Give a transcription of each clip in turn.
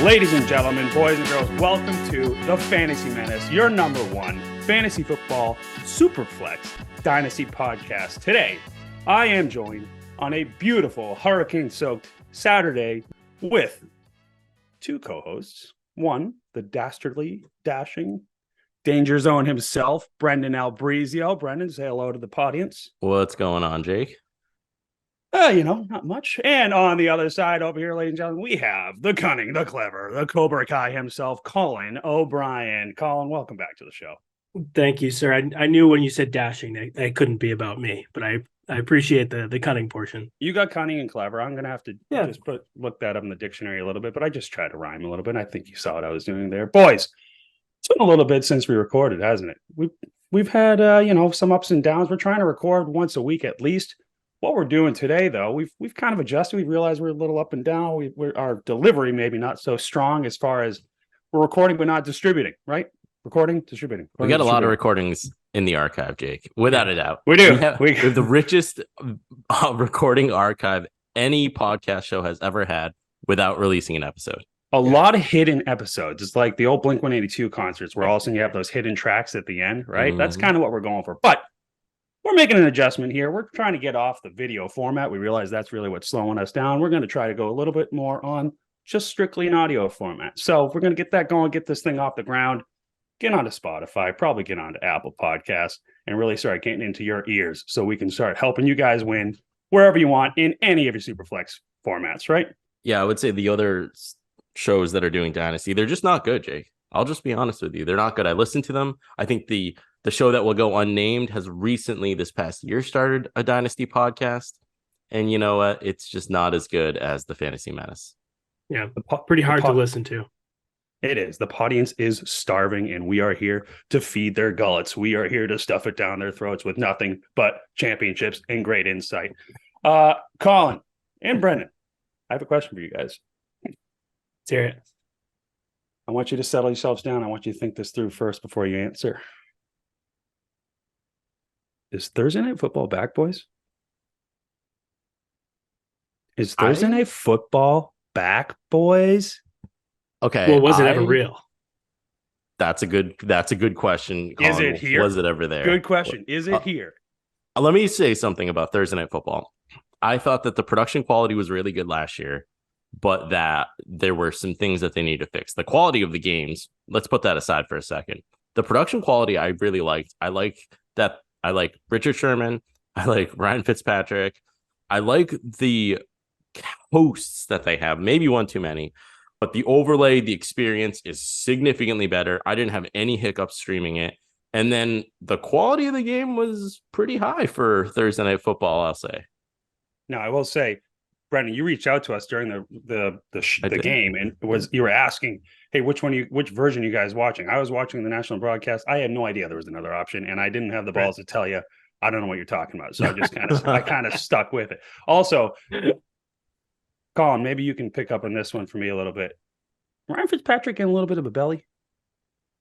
Ladies and gentlemen, boys and girls, welcome to the Fantasy Menace, your number one fantasy football Superflex Dynasty podcast. Today, I am joined on a beautiful hurricane-soaked Saturday with two co-hosts. One, the dastardly, dashing, danger zone himself, Brendan Albrizio. Brendan, say hello to the audience. What's going on, Jake? Not much. And on the other side over here, ladies and gentlemen, we have the cunning, the clever, the Cobra Kai himself, Colin O'Brien. Colin, welcome back to the show. Thank you, sir. I knew when you said dashing that couldn't be about me, but I appreciate the cunning portion. You got cunning and clever. I'm going to have to just look that up in the dictionary a little bit, but I just tried to rhyme a little bit. I think you saw what I was doing there. Boys, it's been a little bit since we recorded, hasn't it? We've had, some ups and downs. We're trying to record once a week at least. What we're doing today, though, we've kind of adjusted. We realized we're a little up and down. Our delivery maybe not so strong as far as we're recording but not distributing, right? Recording, distributing. We got a lot of recordings in the archive, Jake, without a doubt. We do. We have the richest recording archive any podcast show has ever had without releasing an episode. A lot of hidden episodes. It's like the old Blink-182 concerts where all of a sudden you have those hidden tracks at the end, right? Mm-hmm. That's kind of what we're going for. But we're making an adjustment here. We're trying to get off the video format. We realize that's really what's slowing us down. We're going to try to go a little bit more on just strictly an audio format. So if we're going to get that going, get this thing off the ground, get onto Spotify, probably get onto Apple Podcasts, and really start getting into your ears so we can start helping you guys win wherever you want in any of your Superflex formats, right? Yeah, I would say the other shows that are doing Dynasty, they're just not good, Jake. I'll just be honest with you. They're not good. I listened to them. I think the show that will go unnamed has recently this past year started a Dynasty podcast. And you know what? It's just not as good as the Fantasy Menace. Yeah, pretty hard to listen to. It is. The audience is starving, and we are here to feed their gullets. We are here to stuff it down their throats with nothing but championships and great insight. Colin and Brendan, I have a question for you guys. Let's hear it. I want you to settle yourselves down. I want you to think this through first before you answer. Is Thursday Night Football back, boys? Is Thursday Night Football back, boys? Okay. Well, was it ever real? That's a good question, Colin. Is it here? Was it ever there? Good question. Is it here? Let me say something about Thursday Night Football. I thought that the production quality was really good last year, but that there were some things that they need to fix. The quality of the games, let's put that aside for a second. The production quality I really liked. I like Richard Sherman. I like Ryan Fitzpatrick. I like the hosts that they have. Maybe one too many, but the overlay, the experience is significantly better. I didn't have any hiccups streaming it. And then the quality of the game was pretty high for Thursday Night Football, I'll say. Now, I will say, Brendan, you reached out to us during the game and you were asking, hey, which version you guys watching? I was watching the national broadcast. I had no idea there was another option, and I didn't have the balls to tell you, I don't know what you're talking about. So I just kind of stuck with it. Also, Colin, maybe you can pick up on this one for me a little bit. Ryan Fitzpatrick in a little bit of a belly.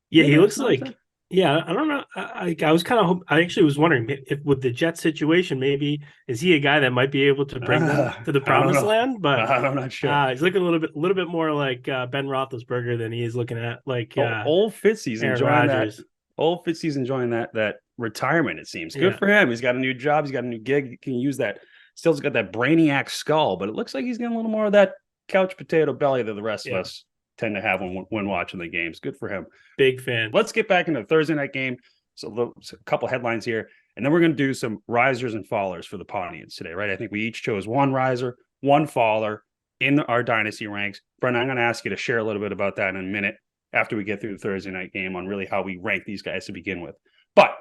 Yeah, he looks like. Yeah, I don't know. I was I actually was wondering if with the Jet situation, maybe is he a guy that might be able to bring them to the promised land? But I'm not sure. He's looking a little bit more like Ben Roethlisberger than he is looking at like old Fitzy's Aaron enjoying Rodgers. that. Old Fitzy's enjoying that retirement. It seems good for him. He's got a new job. He's got a new gig. He can use that. Still's got that brainiac skull, but it looks like he's getting a little more of that couch potato belly that the rest of us tend to have when watching the games. Good for him. Big fan. Let's get back into the Thursday night game. So a couple headlines here, and then we're going to do some risers and fallers for the audience today, right? I think we each chose one riser, one faller in our dynasty ranks. Brendan, I'm going to ask you to share a little bit about that in a minute after we get through the Thursday night game on really how we rank these guys to begin with. But,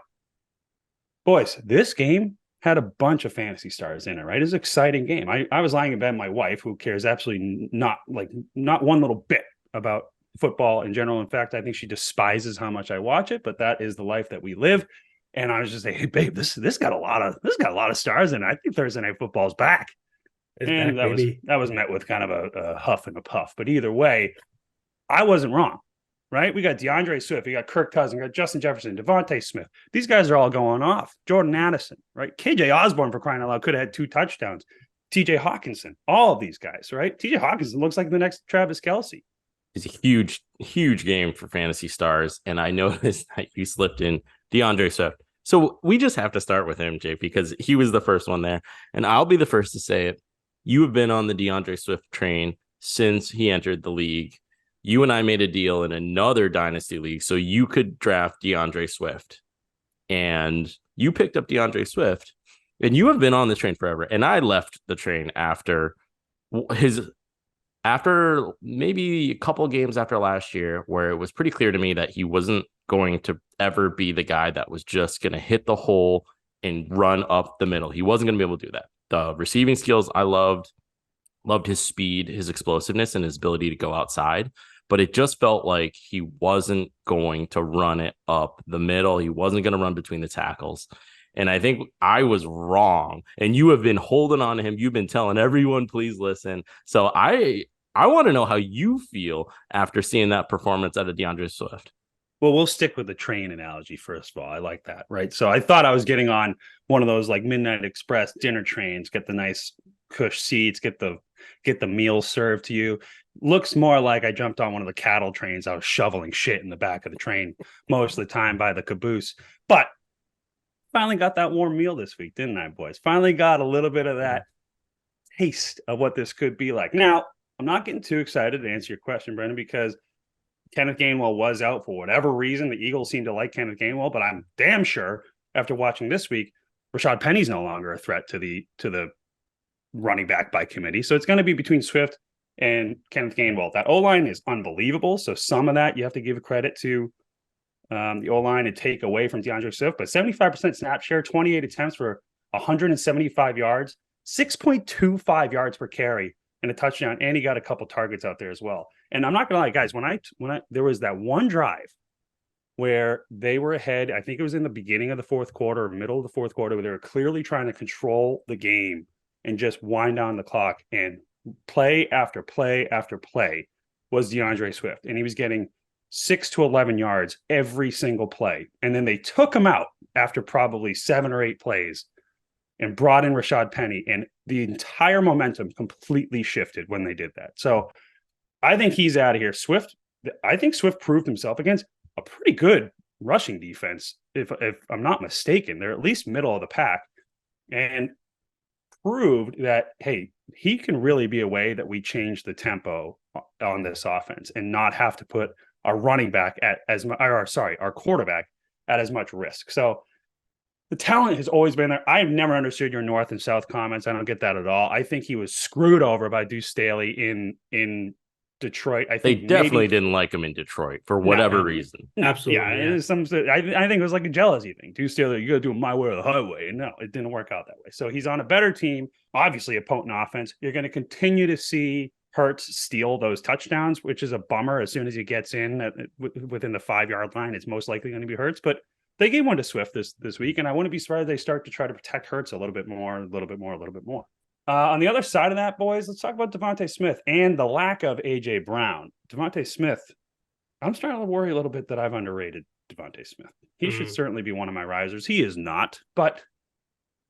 boys, this game had a bunch of fantasy stars in it, right? It was an exciting game. I was lying in bed with my wife, who cares absolutely not one little bit about football in general. In fact, I think she despises how much I watch it, but that is the life that we live. And I was just saying, hey, babe, this got a lot of stars in it. I think Thursday Night Football's back. And that was met with kind of a huff and a puff. But either way, I wasn't wrong, right? We got DeAndre Swift, we got Kirk Cousins, we got Justin Jefferson, Devontae Smith. These guys are all going off. Jordan Addison, right? KJ Osborne, for crying out loud, could have had 2 touchdowns. TJ Hawkinson, all of these guys, right? TJ Hawkinson looks like the next Travis Kelce. is a huge game for Fantasy Stars. And I noticed that you slipped in DeAndre Swift. So we just have to start with him, Jake, because he was the first one there. And I'll be the first to say it. You have been on the DeAndre Swift train since he entered the league. You and I made a deal in another dynasty league so you could draft DeAndre Swift. And you picked up DeAndre Swift, and you have been on this train forever. And I left the train after maybe a couple of games after last year, where it was pretty clear to me that he wasn't going to ever be the guy that was just going to hit the hole and run up the middle. He wasn't going to be able to do that. The receiving skills I loved his speed, his explosiveness, and his ability to go outside. But it just felt like he wasn't going to run it up the middle. He wasn't going to run between the tackles. And I think I was wrong. And you have been holding on to him. You've been telling everyone, please listen. So I want to know how you feel after seeing that performance out of DeAndre Swift. Well, we'll stick with the train analogy first of all. I like that, right? So I thought I was getting on one of those like Midnight Express dinner trains, get the nice cush seats, get the meal served to you. Looks more like I jumped on one of the cattle trains. I was shoveling shit in the back of the train most of the time by the caboose. But finally got that warm meal this week, didn't I, boys? Finally got a little bit of that taste of what this could be like. Now, I'm not getting too excited to answer your question, Brendan, because Kenneth Gainwell was out for whatever reason. The Eagles seem to like Kenneth Gainwell, but I'm damn sure after watching this week, Rashad Penny's no longer a threat to the running back by committee. So it's going to be between Swift and Kenneth Gainwell. That O-line is unbelievable. So some of that you have to give credit to the O-line and take away from DeAndre Swift. But 75% snap share, 28 attempts for 175 yards, 6.25 yards per carry, and a touchdown. And he got a couple targets out there as well. And I'm not going to lie, guys, when I there was that one drive where they were ahead, I think it was in the beginning of the fourth quarter or middle of the fourth quarter, where they were clearly trying to control the game and just wind down the clock, and play after play after play was DeAndre Swift. And he was getting 6 to 11 yards every single play. And then they took him out after probably 7 or 8 plays and brought in Rashad Penny. And the entire momentum completely shifted when they did that. So I think he's out of here. I think Swift proved himself against a pretty good rushing defense. If I'm not mistaken, they're at least middle of the pack, and proved that, hey, he can really be a way that we change the tempo on this offense and not have to put our running back our quarterback at as much risk. So the talent has always been there. I've never understood your North and South comments. I don't get that at all. I think he was screwed over by Deuce Staley in Detroit. I think they definitely didn't like him in Detroit for whatever reason. Absolutely. Yeah. I think it was like a jealousy thing. Deuce Staley, you got to do it my way or the highway. And no, it didn't work out that way. So he's on a better team, obviously a potent offense. You're going to continue to see Hurts steal those touchdowns, which is a bummer. As soon as he gets in within the 5-yard line, it's most likely going to be Hurts. But they gave one to Swift this week, and I wouldn't be surprised if they start to try to protect Hurts a little bit more. On the other side of that, boys, let's talk about Devontae Smith and the lack of A.J. Brown. Devontae Smith, I'm starting to worry a little bit that I've underrated Devontae Smith. He should certainly be one of my risers. He is not, but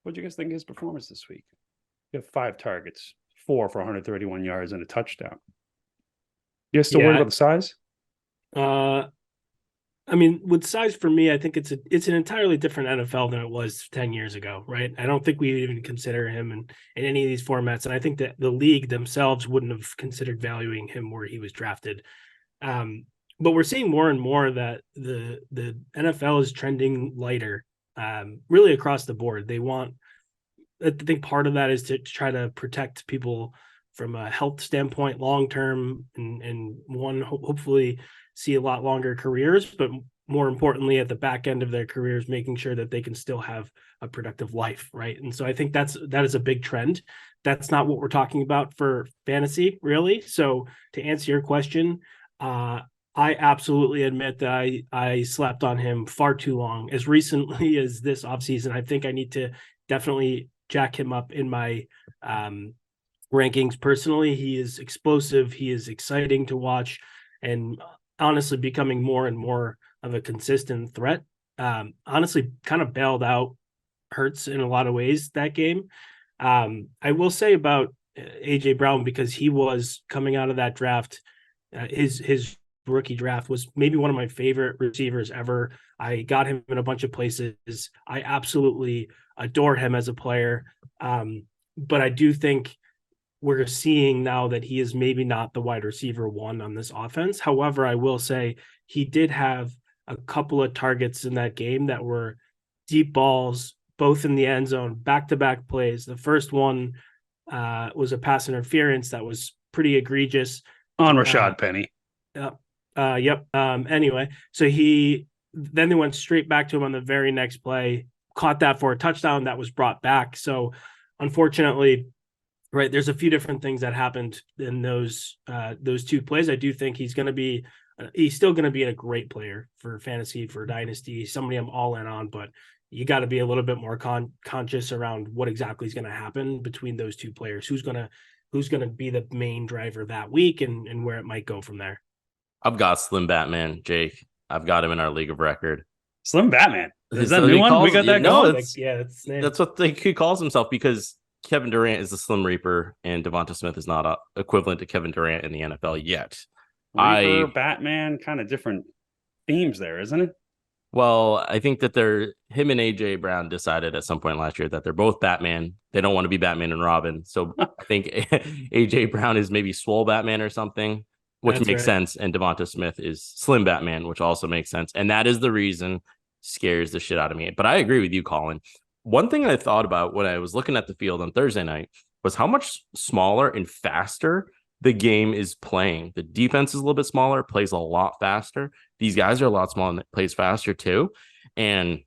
what do you guys think of his performance this week? You have 5 targets, 4 for 131 yards and a touchdown. You guys still worried about the size? I mean, with size for me, I think it's an entirely different NFL than it was 10 years ago, right? I don't think we even consider him in any of these formats. And I think that the league themselves wouldn't have considered valuing him where he was drafted. But we're seeing more and more that the NFL is trending lighter, really across the board. I think part of that is to try to protect people from a health standpoint long-term and hopefully see a lot longer careers, but more importantly at the back end of their careers, making sure that they can still have a productive life. Right. And so I think that is a big trend. That's not what we're talking about for fantasy, really. So to answer your question, I absolutely admit that I slept on him far too long. As recently as this offseason, I think I need to definitely jack him up in my rankings. Personally, he is explosive. He is exciting to watch, and honestly becoming more and more of a consistent threat. Honestly, kind of bailed out Hurts in a lot of ways that game. I will say about A.J. Brown, because he was coming out of that draft his rookie draft was maybe one of my favorite receivers ever. I got him in a bunch of places. I absolutely adore him as a player. But I do think we're seeing now that he is maybe not the wide receiver one on this offense. However, I will say he did have a couple of targets in that game that were deep balls, both in the end zone, back-to-back plays. The first one was a pass interference that was pretty egregious on Rashad Penny. Yep. Anyway, so then they went straight back to him on the very next play, caught that for a touchdown that was brought back. So unfortunately, right, there's a few different things that happened in those two plays. I do think he's still going to be a great player for fantasy, for dynasty, somebody I'm all in on, but you got to be a little bit more conscious around what exactly is going to happen between those two players. Who's going to be the main driver that week and where it might go from there. I've got Slim Batman, Jake. I've got him in our league of record. Slim Batman. Is that a new one? We got that going? No, that's what he calls himself, because Kevin Durant is the Slim Reaper and Devonta Smith is not equivalent to Kevin Durant in the NFL yet. Reaper, Batman, kind of different themes there, isn't it? Well, I think that him and AJ Brown decided at some point last year that they're both Batman. They don't want to be Batman and Robin. So I think AJ Brown is maybe Swole Batman or something, which makes sense. And Devonta Smith is Slim Batman, which also makes sense. And that is the reason scares the shit out of me. But I agree with you, Colin. One thing I thought about when I was looking at the field on Thursday night was how much smaller and faster the game is playing. The defense is a little bit smaller, plays a lot faster. These guys are a lot smaller and plays faster too. And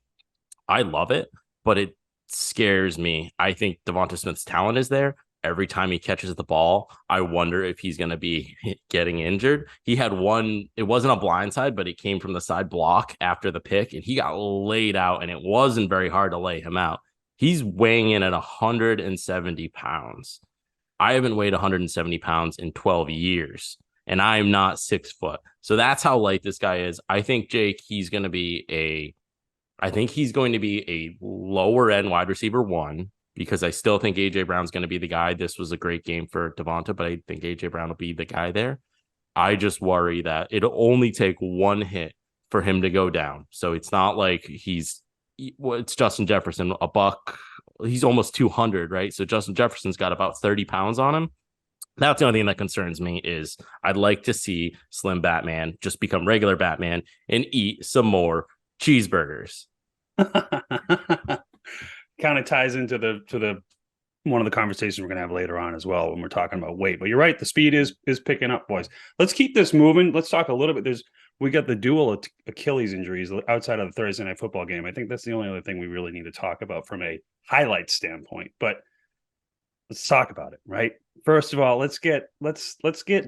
I love it, but it scares me. I think Devonta Smith's talent is there. Every time he catches the ball, I wonder if he's going to be getting injured. He had one, it wasn't a blindside, but it came from the side block after the pick, and he got laid out, and it wasn't very hard to lay him out. He's weighing in at 170 pounds. I haven't weighed 170 pounds in 12 years, and I'm not 6 foot. So that's how light this guy is. I think, Jake, he's going to be a lower end wide receiver one, because I still think AJ Brown's going to be the guy. This was a great game for Devonta, but I think AJ Brown will be the guy there. I just worry that it'll only take one hit for him to go down. So it's not like it's Justin Jefferson, a buck. He's almost 200, right? So Justin Jefferson's got about 30 pounds on him. That's the only thing that concerns me. Is I'd like to see Slim Batman just become regular Batman and eat some more cheeseburgers. Kind of ties into the one of the conversations we're going to have later on as well when we're talking about weight. But you're right, the speed is picking up, boys. Let's keep this moving. Let's talk a little bit. We got the dual Achilles injuries outside of the Thursday Night Football game. I think that's the only other thing we really need to talk about from a highlight standpoint. But let's talk about it, right? First of all, let's get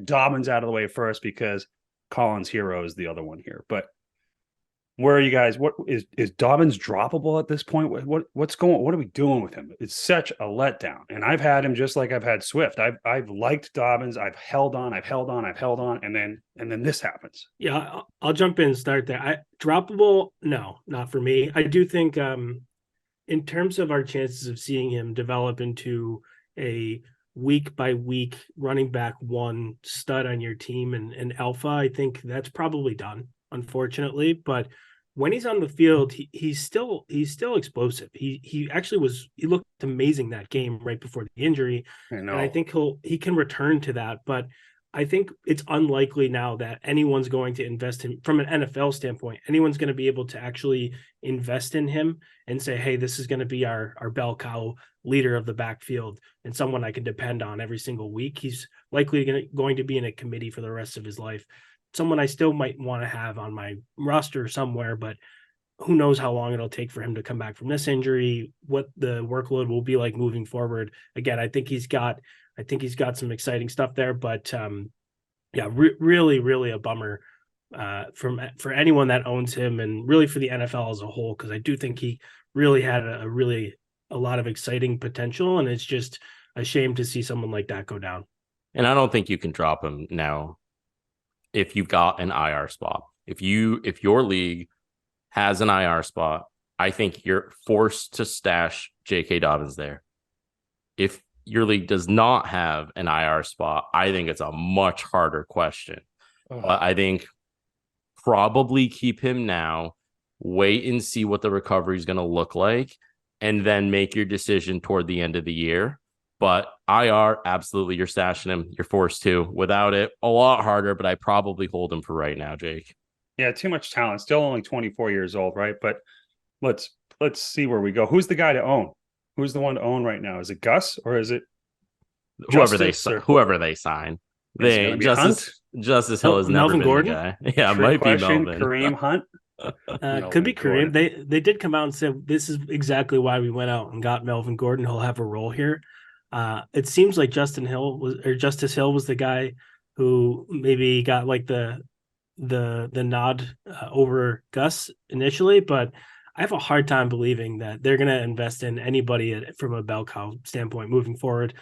Dobbins out of the way first, because Colin's hero is the other one here. But where are you guys? What is Dobbins droppable at this point? What are we doing with him? It's such a letdown. And I've had him just like I've had Swift. I've liked Dobbins. I've held on, and then this happens. Yeah, I'll jump in and start there. Droppable? No, not for me. I do think in terms of our chances of seeing him develop into a week by week running back one stud on your team and alpha, I think that's probably done, unfortunately. But when he's on the field, he's still explosive. He actually looked amazing that game right before the injury. And I think he can return to that. But I think it's unlikely now that anyone's going to invest in, from an NFL standpoint, anyone's going to be able to actually invest in him and say, hey, this is going to be our bell cow leader of the backfield and someone I can depend on every single week. He's likely going to be in a committee for the rest of his life. Someone I still might want to have on my roster somewhere, but who knows how long it'll take for him to come back from this injury, what the workload will be like moving forward. Again, I think he's got some exciting stuff there, but really, really a bummer for anyone that owns him, and really for the NFL as a whole, because I do think he really had a lot of exciting potential, and it's just a shame to see someone like that go down. And I don't think you can drop him now if you've got an IR spot. If your league has an IR spot, I think you're forced to stash J.K. Dobbins there. If your league does not have an IR spot, I think it's a much harder question. But I think probably keep him now, wait and see what the recovery is going to look like, and then make your decision toward the end of the year. But IR, absolutely, you're stashing him. You're forced to. Without it, a lot harder, but I probably hold him for right now, Jake. Yeah, too much talent. Still only 24 years old, right? But let's see where we go. Who's the guy to own? Who's the one to own right now? Is it Gus or is it Justice or- whoever they sign? Is it gonna be Hunt? Justice Hill has never Melvin been Gordon? the guy. Yeah, it Trick might question, be Melvin. Kareem Hunt. Could be Gordon. Kareem. They did come out and say this is exactly why we went out and got Melvin Gordon. He'll have a role here. It seems like Justice Hill was the guy who maybe got like the nod over Gus initially, but I have a hard time believing that they're going to invest in anybody from a bell cow standpoint moving forward,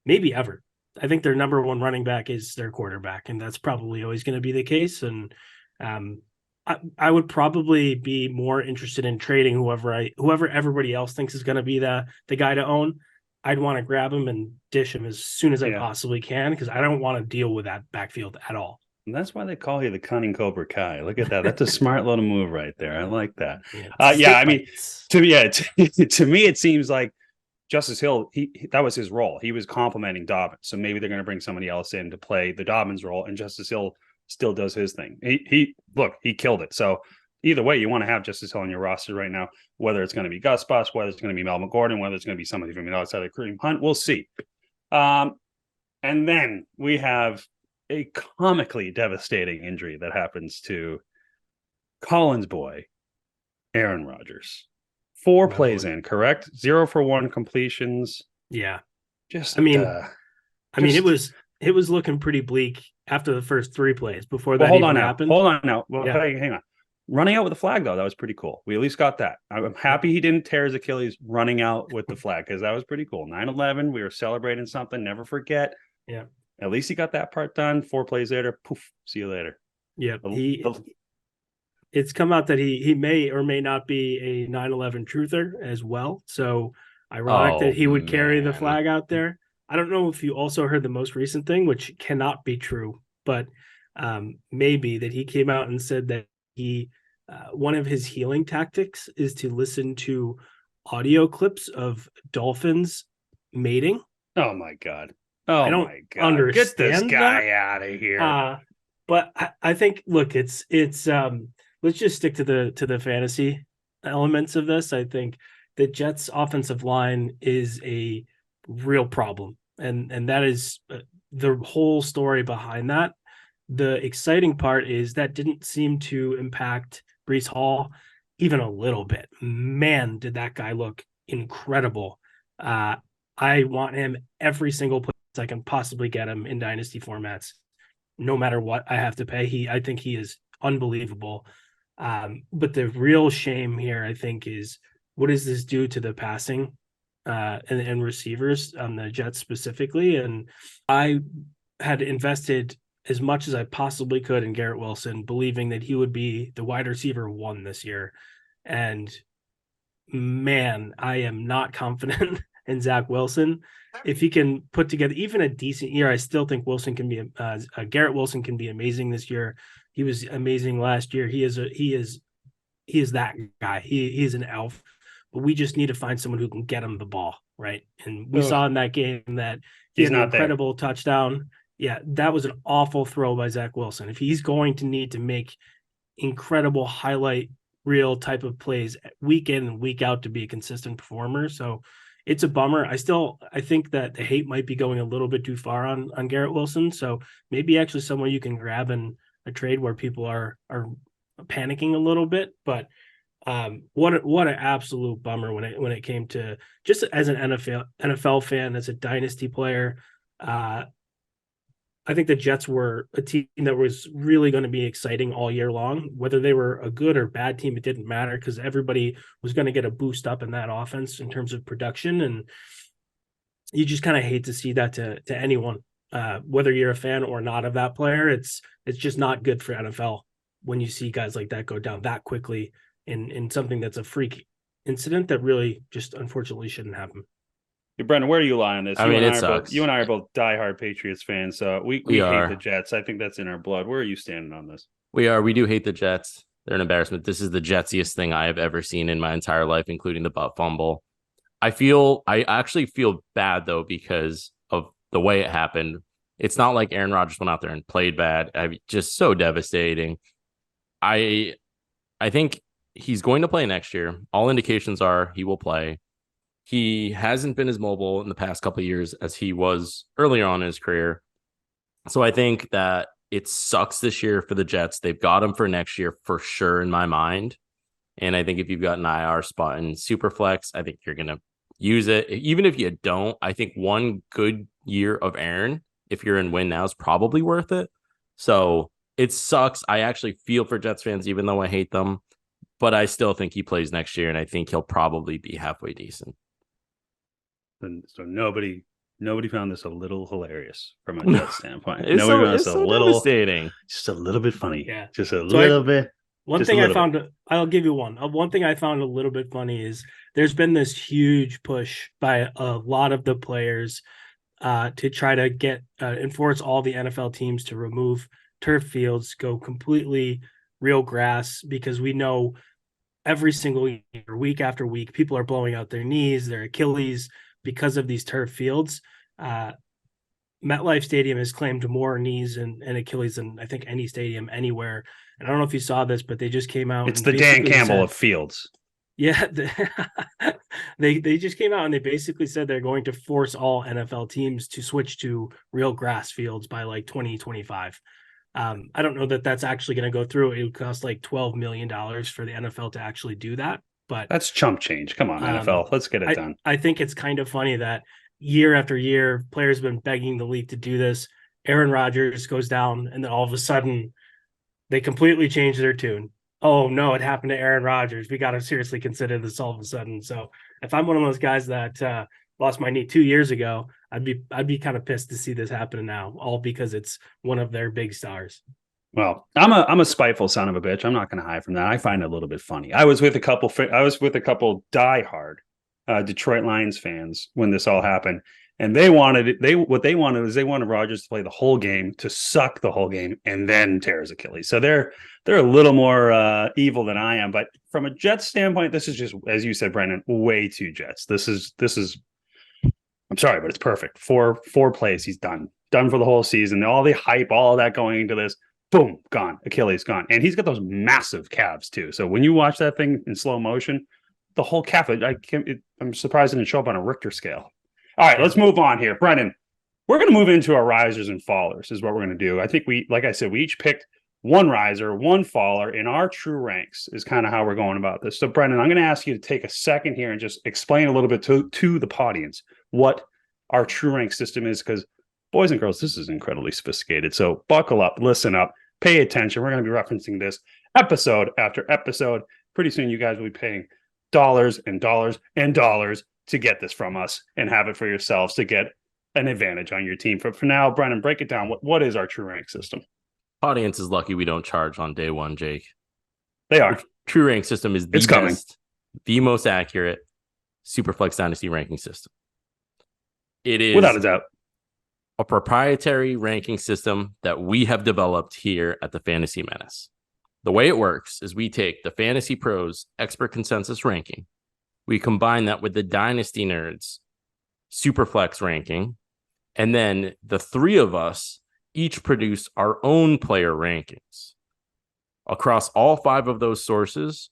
maybe ever. I think their number one running back is their quarterback, and that's probably always going to be the case. And I would probably be more interested in trading whoever everybody else thinks is going to be the guy to own. I'd want to grab him and dish him as soon as I possibly can because I don't want to deal with that backfield at all. And that's why they call you the cunning Cobra Kai. Look at that. That's a smart little move right there. I like that. I mean, to me, it seems like Justice Hill, that was his role. He was complimenting Dobbins. So maybe they're going to bring somebody else in to play the Dobbins role, and Justice Hill still does his thing. He killed it. So either way, you want to have Justice Hill on your roster right now, whether it's going to be Gus Bus, whether it's going to be Melvin Gordon, whether it's going to be somebody from the outside of Kareem Hunt. We'll see. And then we have a comically devastating injury that happens to Collins' boy, Aaron Rodgers. 4 plays in, correct? 0 for 1 completions. Yeah. Just, it was looking pretty bleak after the first 3 plays before that hold happened. Hold on now. Well, hang on. Running out with the flag, though, that was pretty cool. We at least got that. I'm happy he didn't tear his Achilles running out with the flag because that was pretty cool. 9/11, we were celebrating something. Never forget. Yeah. At least he got that part done. 4 plays later, poof, see you later. Yeah. It's come out that he may or may not be a 9/11 truther as well. So ironic that he would carry the flag out there. I don't know if you also heard the most recent thing, which cannot be true, but maybe that he came out and said that one of his healing tactics is to listen to audio clips of dolphins mating. Oh my God. Oh I don't my God. understand Get this guy out of here. But I think, look, it's let's just stick to the fantasy elements of this. I think the Jets offensive line is a real problem. And that is the whole story behind that. The exciting part is that didn't seem to impact Breece Hall even a little bit. Man, did that guy look incredible. I want him every single place I can possibly get him in dynasty formats, no matter what I have to pay. I think he is unbelievable. But the real shame here, I think, is what does this do to the passing and receivers on the Jets specifically? And I had invested as much as I possibly could in Garrett Wilson, believing that he would be the wide receiver 1 this year. And man, I am not confident in Zach Wilson. If he can put together even a decent year, I still think Wilson can be Garrett Wilson can be amazing this year. He was amazing last year. He is that guy. He is an elf, but we just need to find someone who can get him the ball, right? And we saw in that game that he had an incredible touchdown. Yeah, that was an awful throw by Zach Wilson. If he's going to need to make incredible highlight reel type of plays week in and week out to be a consistent performer. So it's a bummer. I think that the hate might be going a little bit too far on Garrett Wilson. So maybe actually someone you can grab in a trade where people are panicking a little bit. But what an absolute bummer when it came to just as an NFL fan, as a dynasty player. I think the Jets were a team that was really going to be exciting all year long. Whether they were a good or bad team, it didn't matter because everybody was going to get a boost up in that offense in terms of production. And you just kind of hate to see that to anyone, whether you're a fan or not of that player. It's just not good for NFL when you see guys like that go down that quickly in something that's a freak incident that really just unfortunately shouldn't happen. Brendan, where do you lie on this? I You mean, and it I are sucks. You and I are both diehard Patriots fans, so we We hate are. the Jets. I think that's in our blood. Where are you standing on this? We do hate the Jets. They're an embarrassment. This is the Jetsiest thing I have ever seen in my entire life, including the butt fumble. I actually feel bad though because of the way it happened. It's not like Aaron Rodgers went out there and played bad. Just so devastating. I think he's going to play next year. All indications are he will play. He hasn't been as mobile in the past couple of years as he was earlier on in his career. So I think that it sucks this year for the Jets. They've got him for next year for sure in my mind. And I think if you've got an IR spot in Superflex, I think you're going to use it. Even if you don't, I think one good year of Aaron, if you're in win now, is probably worth it. So it sucks. I actually feel for Jets fans, even though I hate them. But I still think he plays next year, and I think he'll probably be halfway decent. And so nobody found this a little hilarious from a Jets standpoint. It's Nobody found it's this so a little, devastating. just a little bit funny. Yeah. Just a So little bit. One Just a thing I little found, I'll give you one. One thing I found a little bit funny is there's been this huge push by a lot of the players to try to get enforce all the NFL teams to remove turf fields, go completely real grass, because we know every single year, week after week, people are blowing out their knees, their Achilles because of these turf fields. MetLife Stadium has claimed more knees and Achilles than I think any stadium anywhere. And I don't know if you saw this, but they just came out. It's the Dan Campbell of fields. Yeah, they just came out and they basically said they're going to force all NFL teams to switch to real grass fields by like 2025. I don't know that that's actually going to go through. It would cost like $12 million for the NFL to actually do that. But that's chump change. Come on, NFL. Let's get it done. I think it's kind of funny that year after year, players have been begging the league to do this. Aaron Rodgers goes down, and then all of a sudden, they completely change their tune. Oh no, it happened to Aaron Rodgers. We got to seriously consider this all of a sudden. So if I'm one of those guys that lost my knee 2 years ago, I'd be kind of pissed to see this happen now, all because it's one of their big stars. Well, I'm a spiteful son of a bitch. I'm not going to hide from that. I find it a little bit funny. I was with a couple diehard Detroit Lions fans when this all happened, and they wanted Rodgers to play the whole game, to suck the whole game, and then tear his Achilles. So they're a little more evil than I am. But from a Jets standpoint, this is just, as you said, Brendan, way too Jets. This is. I'm sorry, but it's perfect. Four plays, he's done for the whole season. All the hype, all that going into this, boom, gone. Achilles gone, and he's got those massive calves too. So when you watch that thing in slow motion, the whole calf, I'm surprised it didn't show up on a Richter scale. All right, let's move on here. Brendan, we're going to move into our risers and fallers is what we're going to do. I think like I said, we each picked one riser, one faller in our true ranks is kind of how we're going about this. So Brendan, I'm going to ask you to take a second here and just explain a little bit to the audience what our true rank system is, because boys and girls, this is incredibly sophisticated. So buckle up, listen up, pay attention. We're going to be referencing this episode after episode. Pretty soon you guys will be paying dollars and dollars and dollars to get this from us and have it for yourselves to get an advantage on your team. For now, Brendan, break it down. What is our true rank system? Audience is lucky we don't charge on day one, Jake. They are. True rank system is the most accurate Superflex Dynasty ranking system. It is without a doubt a proprietary ranking system that we have developed here at the Fantasy Menace. The way it works is we take the Fantasy Pros expert consensus ranking, we combine that with the Dynasty Nerds Superflex ranking, and then the three of us each produce our own player rankings. Across all five of those sources,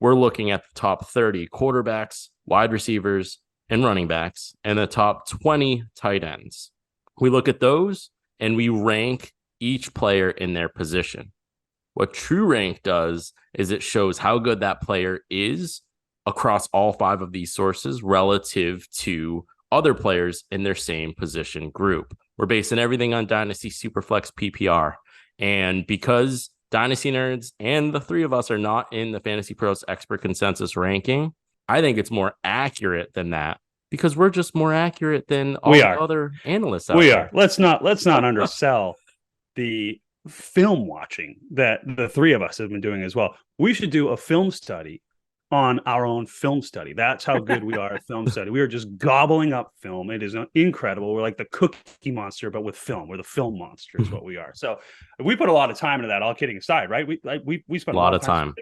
we're looking at the top 30 quarterbacks, wide receivers, and running backs, and the top 20 tight ends. We look at those and we rank each player in their position. What True Rank does is it shows how good that player is across all five of these sources relative to other players in their same position group. We're basing everything on Dynasty Superflex PPR. And because Dynasty Nerds and the three of us are not in the Fantasy Pros expert consensus ranking, I think it's more accurate than that because we're just more accurate than all the other analysts out there. Let's not undersell the film watching that the three of us have been doing as well. We should do a film study on our own film study. That's how good we are at film study. We are just gobbling up film. It is incredible. We're like the Cookie Monster, but with film. We're the film monster is what we are. So we put a lot of time into that, all kidding aside, right? We spent A lot of time.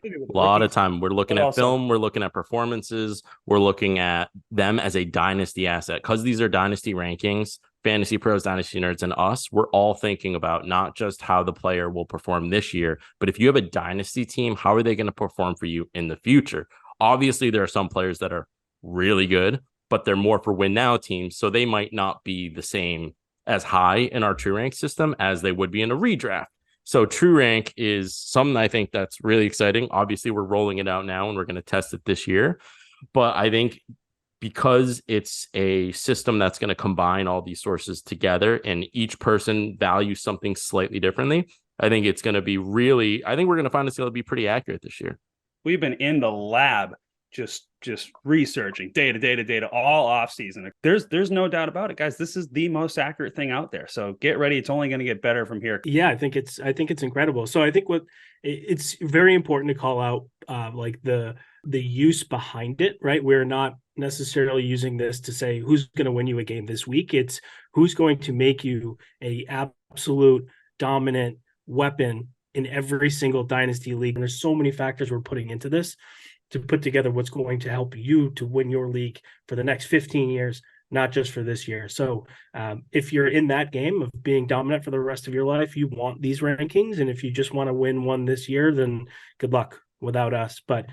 We're looking at film. We're looking at performances. We're looking at them as a dynasty asset because these are dynasty rankings. Fantasy Pros, Dynasty Nerds, and us, we're all thinking about not just how the player will perform this year, but if you have a dynasty team, how are they going to perform for you in the future? Obviously, there are some players that are really good, but they're more for win now teams, so they might not be the same as high in our true rank system as they would be in a redraft. So true rank is something I think that's really exciting. Obviously, we're rolling it out now and we're going to test it this year, but I think because it's a system that's going to combine all these sources together and each person values something slightly differently, I think it's going to be I think we're going to find it's going to be pretty accurate this year. We've been in the lab just researching data all off season. There's no doubt about it, guys. This is the most accurate thing out there. So get ready. It's only going to get better from here. Yeah, I think it's incredible. So I think it's very important to call out like the use behind it, right? We're not necessarily using this to say who's going to win you a game this week. It's who's going to make you a absolute dominant weapon in every single dynasty league. And there's so many factors we're putting into this to put together what's going to help you to win your league for the next 15 years, not just for this year. So if you're in that game of being dominant for the rest of your life, you want these rankings. And if you just want to win one this year, then good luck without us. But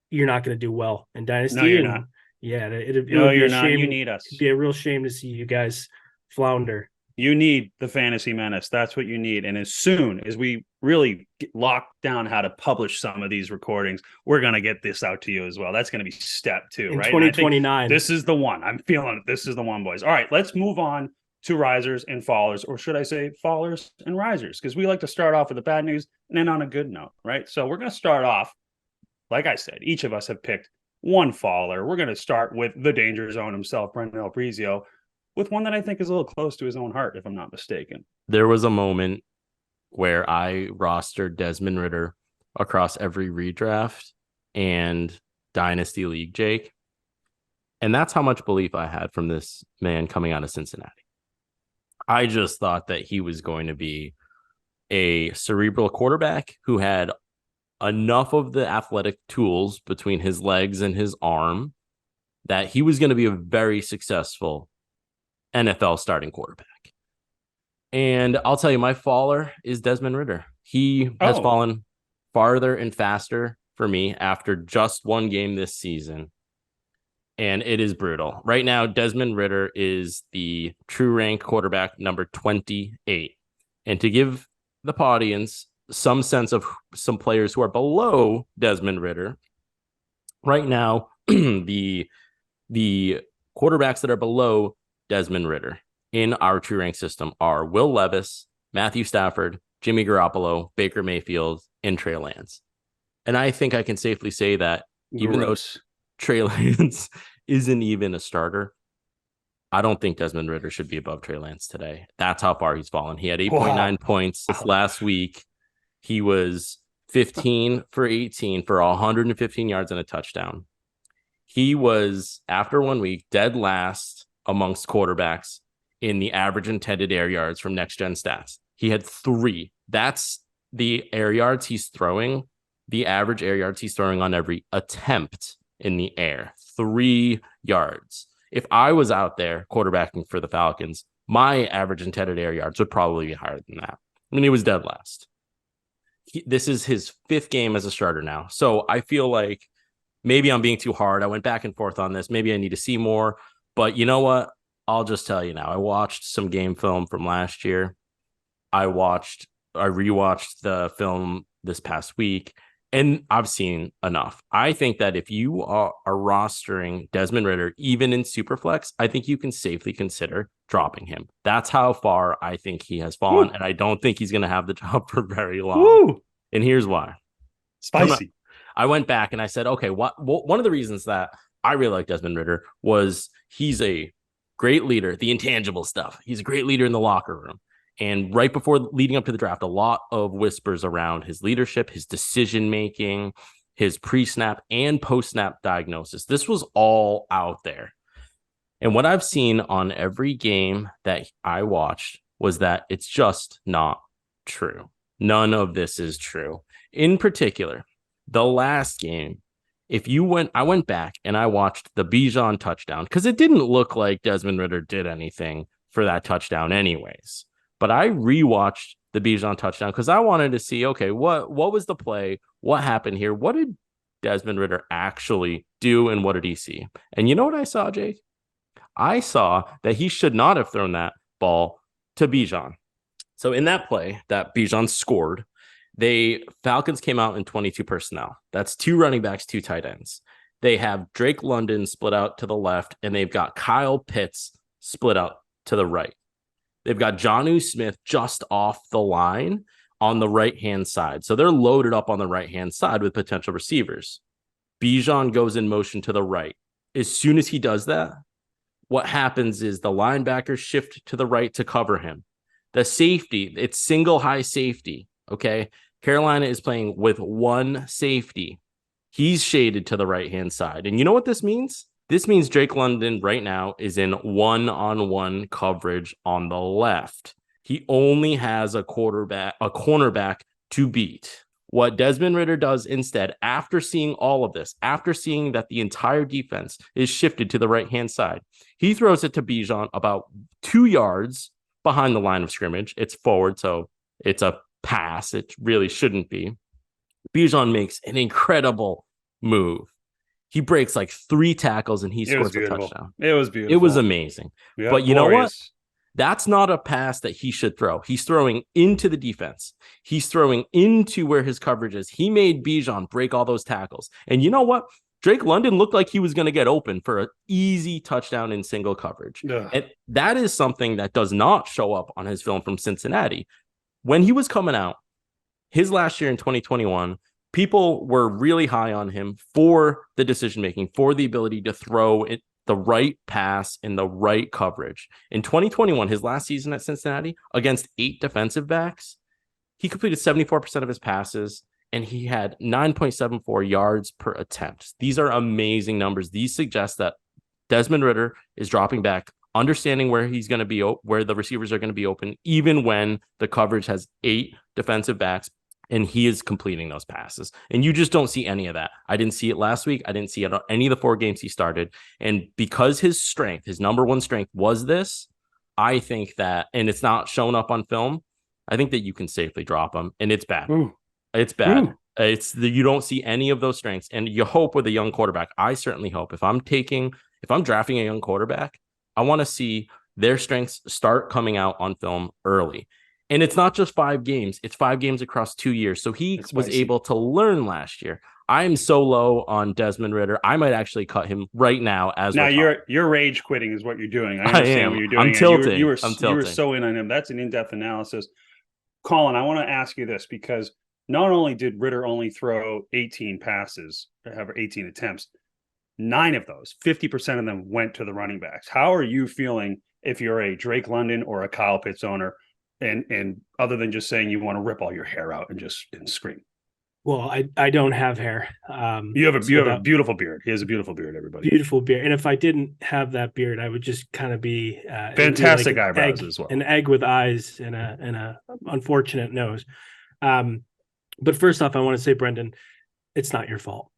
you're not going to do well in Dynasty. No, you're not. Yeah, you're not. You need us. It'd be a real shame to see you guys flounder. You need the Fantasy Menace. That's what you need. And as soon as we really lock down how to publish some of these recordings, we're going to get this out to you as well. That's going to be step 2, in right? 2029. This is the one. I'm feeling it. This is the one, boys. All right, let's move on to risers and fallers, or should I say fallers and risers? Because we like to start off with the bad news and then on a good note, right? So we're going to start off, like I said, each of us have picked one faller. We're going to start with the danger zone himself, Brendan Aprizio, with one that I think is a little close to his own heart, if I'm not mistaken. There was a moment where I rostered Desmond Ridder across every redraft and Dynasty League, Jake. And that's how much belief I had from this man coming out of Cincinnati. I just thought that he was going to be a cerebral quarterback who had enough of the athletic tools between his legs and his arm that he was going to be a very successful NFL starting quarterback. And I'll tell you, my faller is Desmond Ridder. He has fallen farther and faster for me after just one game this season. And it is brutal. Right now, Desmond Ridder is the true rank quarterback number 28. And to give the audience some sense of some players who are below Desmond Ridder, right now, the quarterbacks that are below Desmond Ridder in our true rank system are Will Levis, Matthew Stafford, Jimmy Garoppolo, Baker Mayfield, and Trey Lance. And I think I can safely say that even though Trey Lance isn't even a starter, I don't think Desmond Ridder should be above Trey Lance today. That's how far he's fallen. He had 8.9 points this last week. He was 15 for 18 for 115 yards and a touchdown. He was, after 1 week, dead last amongst quarterbacks in the average intended air yards from Next Gen Stats. He had 3. That's the air yards he's throwing, the average air yards he's throwing on every attempt in the air. 3 yards. If I was out there quarterbacking for the Falcons, my average intended air yards would probably be higher than that. I mean, he was dead last. This is his 5th game as a starter now. So I feel like maybe I'm being too hard. I went back and forth on this. Maybe I need to see more. But you know what? I'll just tell you now. I watched some game film from last year. I rewatched the film this past week, and I've seen enough. I think that if you are rostering Desmond Ridder, even in Superflex, I think you can safely consider dropping him. That's how far I think he has fallen, and I don't think he's going to have the job for very long. And here's why. Spicy. I went back and I said, okay, one of the reasons that I really like Desmond Ridder was he's a great leader, the intangible stuff. He's a great leader in the locker room. And right before leading up to the draft, a lot of whispers around his leadership, his decision-making, his pre-snap and post-snap diagnosis. This was all out there. And what I've seen on every game that I watched was that it's just not true. None of this is true. In particular, the last game, I went back and I watched the Bijan touchdown because it didn't look like Desmond Ridder did anything for that touchdown anyways. But I rewatched the Bijan touchdown because I wanted to see, okay, what was the play? What happened here? What did Desmond Ridder actually do and what did he see? And you know what I saw, Jake? I saw that he should not have thrown that ball to Bijan. So in that play that Bijan scored, Falcons came out in 22 personnel. That's 2 running backs, 2 tight ends. They have Drake London split out to the left, and they've got Kyle Pitts split out to the right. They've got Jonnu Smith just off the line on the right-hand side. So they're loaded up on the right-hand side with potential receivers. Bijan goes in motion to the right. As soon as he does that, what happens is the linebackers shift to the right to cover him. The safety, it's single high safety, okay? Carolina is playing with 1 safety. He's shaded to the right-hand side. And you know what this means? This means Drake London right now is in one-on-one coverage on the left. He only has a cornerback to beat. What Desmond Ridder does instead, after seeing all of this, after seeing that the entire defense is shifted to the right-hand side, he throws it to Bijan about 2 yards behind the line of scrimmage. It's forward, so it's a pass. It really shouldn't be. Bijan makes an incredible move. He breaks like 3 tackles and he scores a touchdown. It was beautiful. It was amazing. Yeah, but you know what? That's not a pass that he should throw. He's throwing into the defense. He's throwing into where his coverage is. He made Bijan break all those tackles. And you know what? Drake London looked like he was going to get open for an easy touchdown in single coverage. Ugh. And that is something that does not show up on his film from Cincinnati. When he was coming out, his last year in 2021, people were really high on him for the decision-making, for the ability to throw it, the right pass in the right coverage. In 2021, his last season at Cincinnati, against 8 defensive backs, he completed 74% of his passes, and he had 9.74 yards per attempt. These are amazing numbers. These suggest that Desmond Ridder is dropping back, understanding where he's going to be, where the receivers are going to be open, even when the coverage has 8 defensive backs, and he is completing those passes. And you just don't see any of that. I didn't see it last week. I didn't see it on any of the 4 games he started. And because his strength, his number one strength was this, I think that, and it's not shown up on film, I think that you can safely drop him. And it's bad. Ooh. It's bad. Ooh. You don't see any of those strengths. And you hope with a young quarterback, I certainly hope if I'm drafting a young quarterback, I want to see their strengths start coming out on film early. And it's not just 5 games. It's 5 games across 2 years. So he was able to learn last year. I am so low on Desmond Ridder. I might actually cut him right now. Now you're rage quitting is what you're doing. I understand what you're doing. I'm tilting. You were so in on him. That's an in-depth analysis. Colin, I want to ask you this because not only did Ridder only throw 18 passes, have 18 attempts, 9 of those, 50% of them went to the running backs. How are you feeling if you're a Drake London or a Kyle Pitts owner? And other than just saying you want to rip all your hair out and scream. Well, I don't have hair. You have a beautiful beard. He has a beautiful beard, everybody. Beautiful beard. And if I didn't have that beard, I would just kind of be fantastic eyebrows as well. An egg with eyes and a unfortunate nose. But first off, I want to say, Brendan, it's not your fault.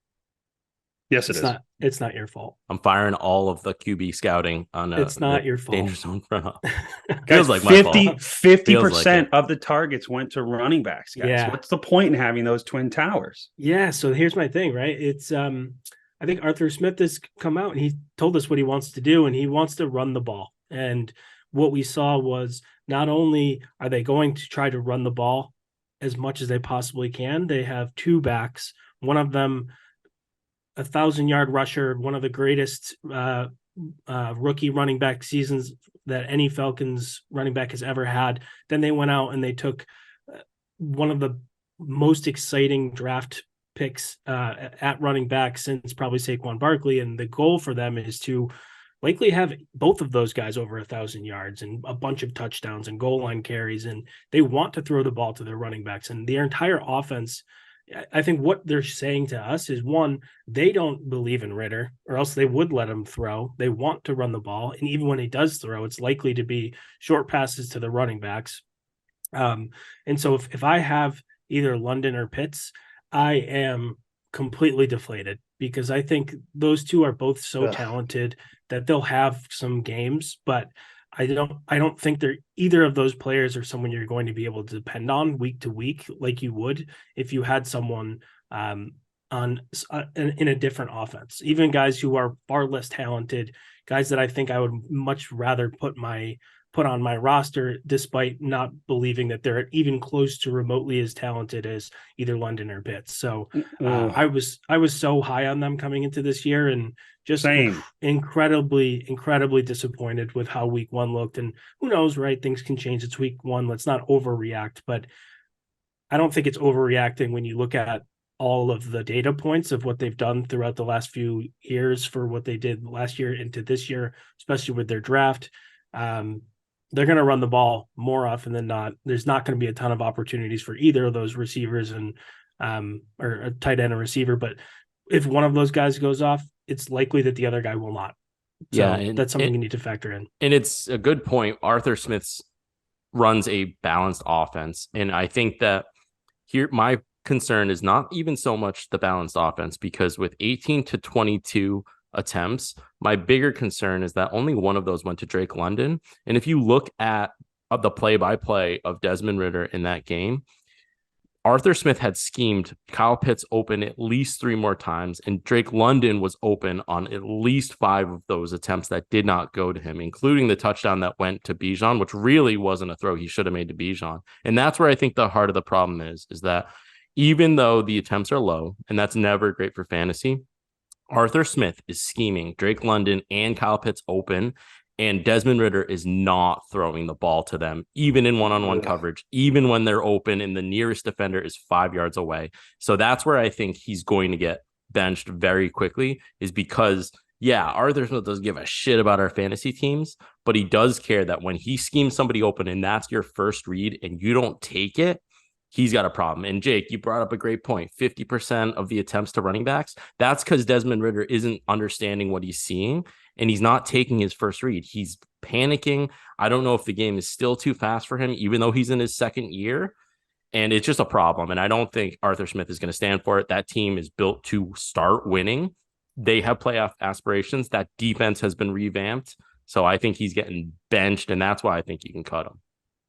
Yes, it is. It's not your fault. I'm firing all of the QB scouting on it's not your fault. Danger zone front. Feels like 50% of the targets went to running backs, guys. Yeah. What's the point in having those twin towers? Yeah, so here's my thing, right? It's I think Arthur Smith has come out and he told us what he wants to do, and he wants to run the ball. And what we saw was not only are they going to try to run the ball as much as they possibly can, they have 2 backs, one of them 1,000-yard rusher, one of the greatest rookie running back seasons that any Falcons running back has ever had. Then they went out and they took one of the most exciting draft picks at running back since probably Saquon Barkley. And the goal for them is to likely have both of those guys over 1,000 yards and a bunch of touchdowns and goal line carries. And they want to throw the ball to their running backs, and their entire offense I think what they're saying to us is, one, they don't believe in Ritter, or else they would let him throw. They want to run the ball, and even when he does throw, it's likely to be short passes to the running backs. And so if I have either London or Pitts, I am completely deflated, because I think those two are both so talented that they'll have some games, but I don't think they're either of those players are someone you're going to be able to depend on week to week like you would if you had someone in a different offense. Even guys who are far less talented, guys that I think I would much rather put on my roster, despite not believing that they're even close to remotely as talented as either London or Pitts. So I was so high on them coming into this year, and just incredibly disappointed with how week one looked. And who knows, right? Things can change. It's week one. Let's not overreact, but I don't think it's overreacting when you look at all of the data points of what they've done throughout the last few years for what they did last year into this year, especially with their draft. They're going to run the ball more often than not. There's not going to be a ton of opportunities for either of those receivers and or a tight end and receiver. But if one of those guys goes off, it's likely that the other guy will not. So that's something you need to factor in. And it's a good point. Arthur Smith's runs a balanced offense. And I think that here, my concern is not even so much the balanced offense, because with 18 to 22 attempts, my bigger concern is that only one of those went to Drake London. And if you look at the play-by-play of Desmond Ritter in that game, Arthur Smith had schemed Kyle Pitts open at least 3 more times, and Drake London was open on at least 5 of those attempts that did not go to him, including the touchdown that went to Bijan, which really wasn't a throw he should have made to Bijan. And that's where I think the heart of the problem is that even though the attempts are low, and that's never great for fantasy, Arthur Smith is scheming Drake London and Kyle Pitts open, and Desmond Ritter is not throwing the ball to them, even in one-on-one coverage, even when they're open and the nearest defender is 5 yards away. So that's where I think he's going to get benched very quickly, is because, Arthur Smith doesn't give a shit about our fantasy teams, but he does care that when he schemes somebody open and that's your first read and you don't take it, he's got a problem. And Jake, you brought up a great point. 50% of the attempts to running backs, that's because Desmond Ritter isn't understanding what he's seeing, and he's not taking his first read. He's panicking. I don't know if the game is still too fast for him, even though he's in his second year. And it's just a problem. And I don't think Arthur Smith is going to stand for it. That team is built to start winning. They have playoff aspirations. That defense has been revamped. So I think he's getting benched, and that's why I think you can cut him.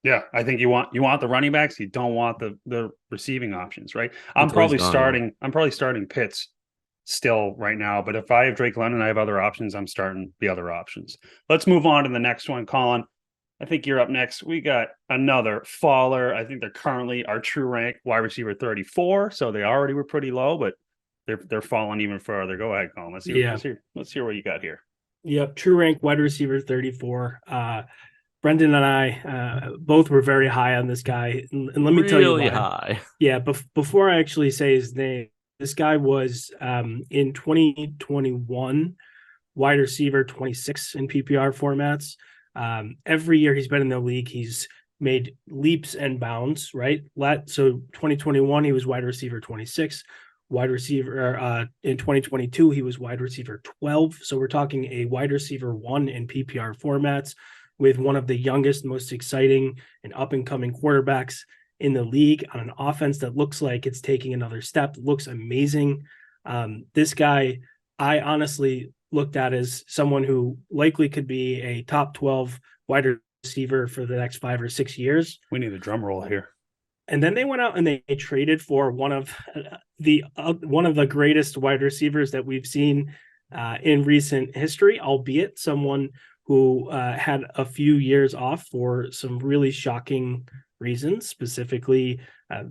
Yeah, I think you want the running backs. You don't want the receiving options, right? I'm probably starting Pitts still right now, but if I have Drake London, I have other options. I'm starting the other options. Let's move on to the next one, Colin. I think you're up next. We got another faller. I think they're currently our true rank wide receiver 34, so they already were pretty low, but they're falling even further. Go ahead, Colin. Let's hear what you got here. Yep, true rank wide receiver 34. Brendan and I both were very high on this guy. And let me tell you why. Really high. Yeah, before I actually say his name, this guy was in 2021 wide receiver 26 in PPR formats. Every year he's been in the league, he's made leaps and bounds, right? So 2021, he was wide receiver 26. Wide receiver in 2022, he was wide receiver 12. So we're talking a wide receiver 1 in PPR formats, with one of the youngest, most exciting and up-and-coming quarterbacks in the league on an offense that looks like it's taking another step, looks amazing. This guy, I honestly looked at as someone who likely could be a top 12 wide receiver for the next 5 or 6 years. We need a drum roll here. And then they went out and they traded for one of the greatest wide receivers that we've seen in recent history, albeit someone who had a few years off for some really shocking reasons. Specifically,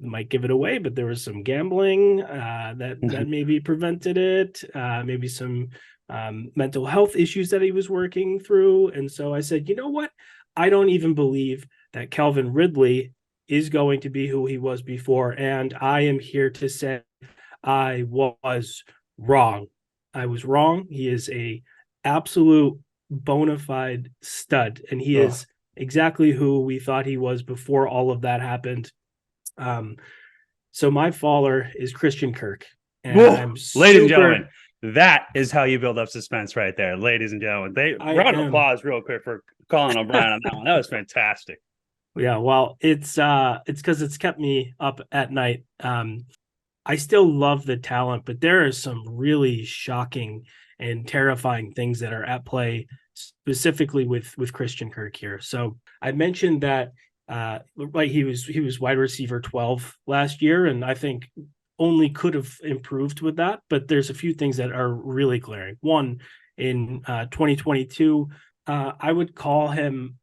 might give it away, but there was some gambling that maybe prevented it, maybe some mental health issues that he was working through. And so I said, you know what? I don't even believe that Calvin Ridley is going to be who he was before. And I am here to say I was wrong. I was wrong. He is a absolute bona fide stud, and he is exactly who we thought he was before all of that happened. So my faller is Christian Kirk. And Whoa, I'm ladies and gentlemen, that is how you build up suspense right there, ladies and gentlemen. Round of applause real quick for Colin O'Brien on that one. That was fantastic. Yeah, well, it's because it's kept me up at night. I still love the talent, but there are some really shocking and terrifying things that are at play, specifically with Christian Kirk here. So I mentioned that like he was wide receiver 12 last year, and I think only could have improved with that. But there's a few things that are really glaring. One, in 2022, I would call him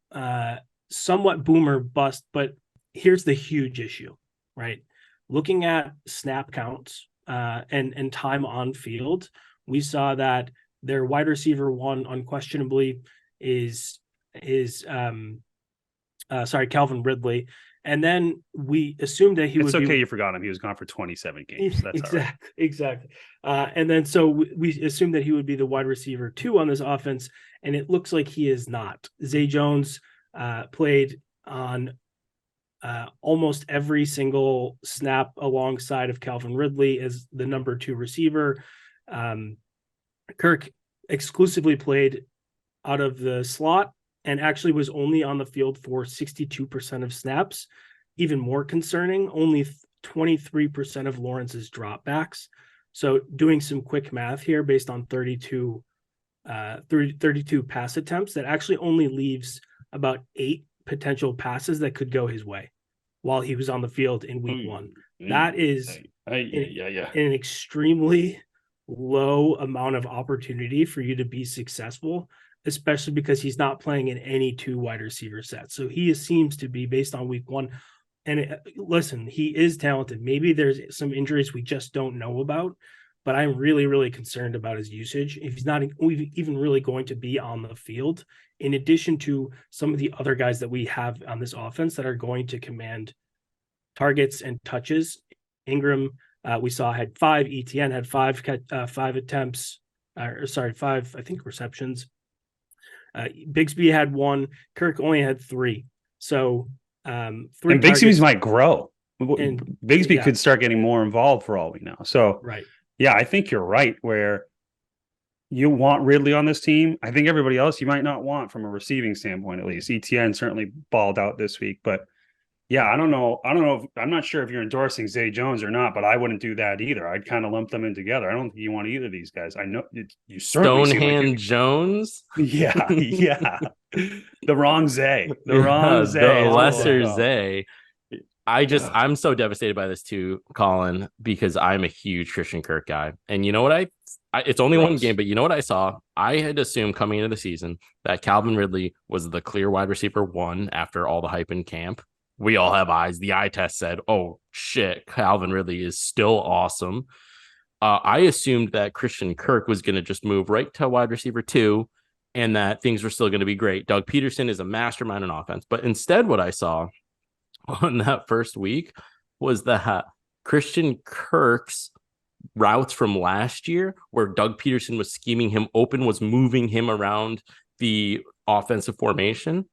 somewhat boomer bust, but here's the huge issue, right? Looking at snap counts and time on field, we saw that their wide receiver one unquestionably is Calvin Ridley. And then we assumed that it's okay you forgot him. He was gone for 27 games. That's exactly. And then so we assumed that he would be the wide receiver 2 on this offense, and it looks like he is not. Zay Jones played on almost every single snap alongside of Calvin Ridley as the number 2 receiver. Kirk exclusively played out of the slot and actually was only on the field for 62% of snaps. Even more concerning, only 23% of Lawrence's dropbacks. So doing some quick math here based on 32 pass attempts, that actually only leaves about 8 potential passes that could go his way while he was on the field in week 1. That is an extremely low amount of opportunity for you to be successful, especially because he's not playing in any 2 wide receiver sets. So he seems to be, based on week 1. And listen, he is talented. Maybe there's some injuries we just don't know about, but I'm really, really concerned about his usage. If he's not even really going to be on the field, in addition to some of the other guys that we have on this offense that are going to command targets and touches. Ingram, we saw, had 5. ETN had 5 attempts. 5, I think, receptions. Bigsby had 1. Kirk only had 3. So 3 and Bigsby's might grow. And Bigsby could start getting more involved for all we know. So right. Yeah, I think you're right where you want Ridley on this team. I think everybody else you might not want from a receiving standpoint, at least. ETN certainly balled out this week, but yeah, I don't know. I'm not sure if you're endorsing Zay Jones or not, but I wouldn't do that either. I'd kind of lump them in together. I don't think you want either of these guys. I know you certainly Stonehand Jones. Yeah. The wrong Zay. The wrong Zay. The lesser Zay. I'm so devastated by this too, Colin, because I'm a huge Christian Kirk guy. And you know what? It's only one game, but you know what I saw? I had assumed coming into the season that Calvin Ridley was the clear wide receiver 1 after all the hype in camp. We all have eyes. The eye test said, oh shit, Calvin Ridley is still awesome. I assumed that Christian Kirk was going to just move right to wide receiver 2 and that things were still going to be great. Doug Peterson is a mastermind in offense. But instead, what I saw on that first week was that Christian Kirk's routes from last year, where Doug Peterson was scheming him open, was moving him around the offensive formation.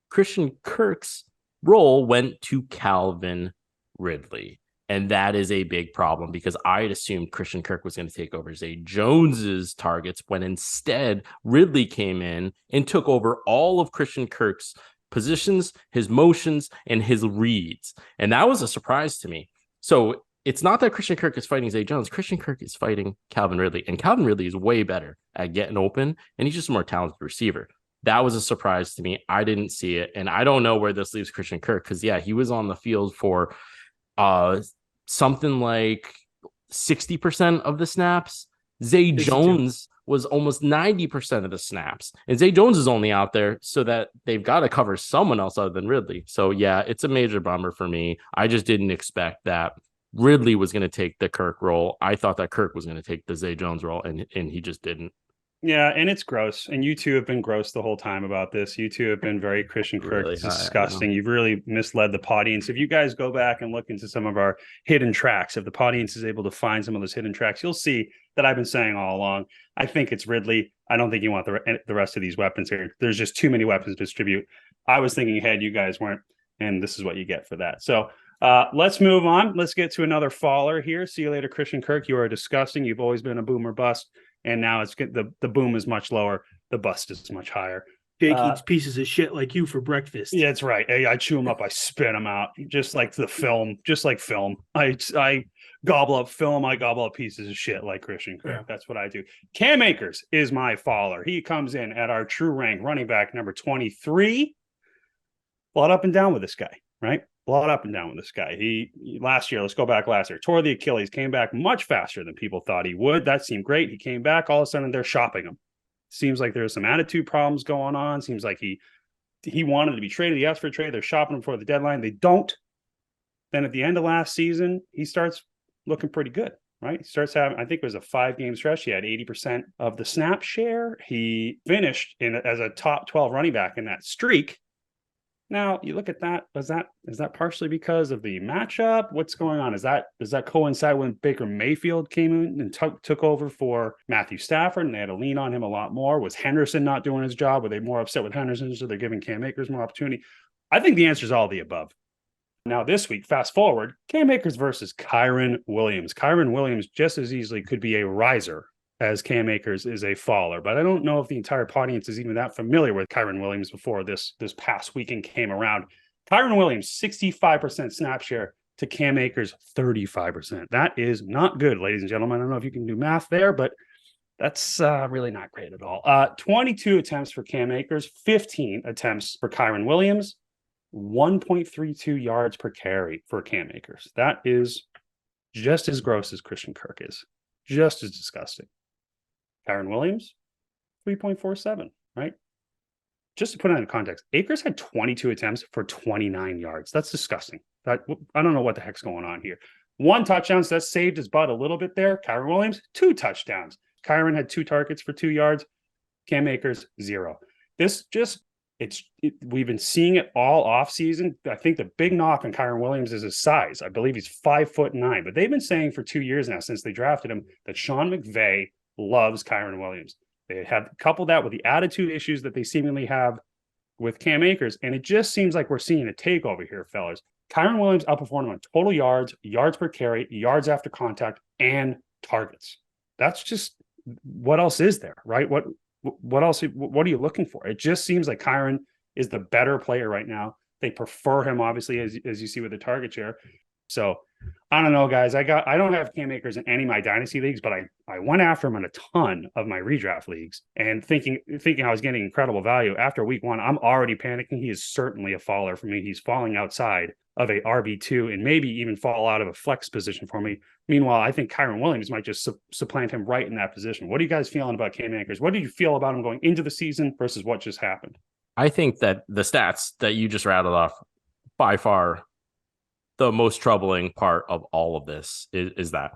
Christian Kirk's role went to Calvin Ridley. And that is a big problem because I had assumed Christian Kirk was going to take over Zay Jones's targets when instead Ridley came in and took over all of Christian Kirk's positions, his motions, and his reads. And that was a surprise to me. So it's not that Christian Kirk is fighting Zay Jones. Christian Kirk is fighting Calvin Ridley. And Calvin Ridley is way better at getting open, and he's just a more talented receiver. That was a surprise to me. I didn't see it. And I don't know where this leaves Christian Kirk because, yeah, he was on the field for something like 60% of the snaps. Zay Jones was almost 90% of the snaps. And Zay Jones is only out there so that they've got to cover someone else other than Ridley. So, yeah, it's a major bummer for me. I just didn't expect that Ridley was going to take the Kirk role. I thought that Kirk was going to take the Zay Jones role, and he just didn't. Yeah, and it's gross. And you two have been gross the whole time about this. You two have been very Christian Kirk. Really disgusting. You've really misled the audience. If you guys go back and look into some of our hidden tracks, if the audience is able to find some of those hidden tracks, you'll see that I've been saying all along, I think it's Ridley. I don't think you want the rest of these weapons here. There's just too many weapons to distribute. I was thinking ahead, you guys weren't, and this is what you get for that. So Let's move on. Let's get to another faller here. See you later, Christian Kirk. You are disgusting. You've always been a boomer bust, and now it's good. The boom is much lower. The bust is much higher. Jake eats pieces of shit like you for breakfast. Yeah, that's right. I chew them up. I spit them out, just like the film. Just like film. I gobble up film. I gobble up pieces of shit like Christian Kirk. Yeah. That's what I do. Cam Akers is my faller. He comes in at our true rank running back number 23. A lot up and down with this guy, right? A lot up and down with this guy. He last year, let's go back last year, tore the Achilles, came back much faster than people thought he would. That seemed great. He came back. All of a sudden, they're shopping him. Seems like there's some attitude problems going on. Seems like he wanted to be traded. He asked for a trade. They're shopping him before the deadline. They don't. Then at the end of last season, he starts looking pretty good, right? He starts having, I think it was a 5-game stretch. He had 80% of the snap share. He finished as a top 12 running back in that streak. Now you look at that. Is that partially because of the matchup? What's going on? Does that coincide when Baker Mayfield came in and took over for Matthew Stafford, and they had to lean on him a lot more? Was Henderson not doing his job? Were they more upset with Henderson, so they're giving Cam Akers more opportunity? I think the answer is all of the above. Now this week, fast forward, Cam Akers versus Kyren Williams. Kyren Williams just as easily could be a riser as Cam Akers is a faller. But I don't know if the entire audience is even that familiar with Kyren Williams before this past weekend came around. Kyren Williams, 65% snap share to Cam Akers, 35%. That is not good, ladies and gentlemen. I don't know if you can do math there, but that's really not great at all. 22 attempts for Cam Akers, 15 attempts for Kyren Williams, 1.32 yards per carry for Cam Akers. That is just as gross as Christian Kirk is. Just as disgusting. Kyren Williams, 3.47, right? Just to put it into context, Akers had 22 attempts for 29 yards. That's disgusting. I don't know what the heck's going on here. 1 touchdown, so that saved his butt a little bit there. Kyren Williams, 2 touchdowns. Kyren had 2 targets for 2 yards. Cam Akers, 0. We've been seeing it all off season. I think the big knock on Kyren Williams is his size. I believe he's 5'9", but they've been saying for 2 years now since they drafted him that Sean McVay loves Kyren Williams. They have coupled that with the attitude issues that they seemingly have with Cam Akers, and it just seems like we're seeing a takeover here, fellas. Kyren Williams outperformed on total yards, yards per carry, yards after contact, and targets. That's just, what else is there, right? What else? What are you looking for? It just seems like Kyren is the better player right now. They prefer him, obviously, as you see with the target share. So I don't know, guys. I don't have Cam Akers in any of my dynasty leagues, but I went after him in a ton of my redraft leagues, and thinking I was getting incredible value. After week 1, I'm already panicking. He is certainly a faller for me. He's falling outside of a RB2 and maybe even fall out of a flex position for me. Meanwhile, I think Kyren Williams might just supplant him right in that position. What are you guys feeling about Cam Akers? What did you feel about him going into the season versus what just happened? I think that the stats that you just rattled off, by far the most troubling part of all of this is that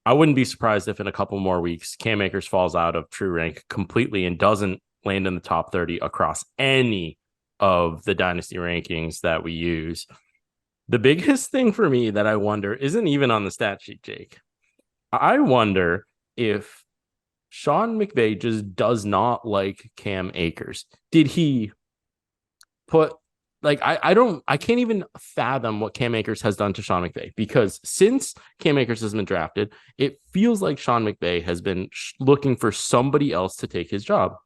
I wouldn't be surprised if in a couple more weeks, Cam Akers falls out of true rank completely and doesn't land in the top 30 across any of the dynasty rankings that we use. The biggest thing for me that I wonder isn't even on the stat sheet, Jake. I wonder if Sean McVay just does not like Cam Akers. Did he put, like, I can't even fathom what Cam Akers has done to Sean McVay, because since Cam Akers has been drafted, it feels like Sean McVay has been looking for somebody else to take his job.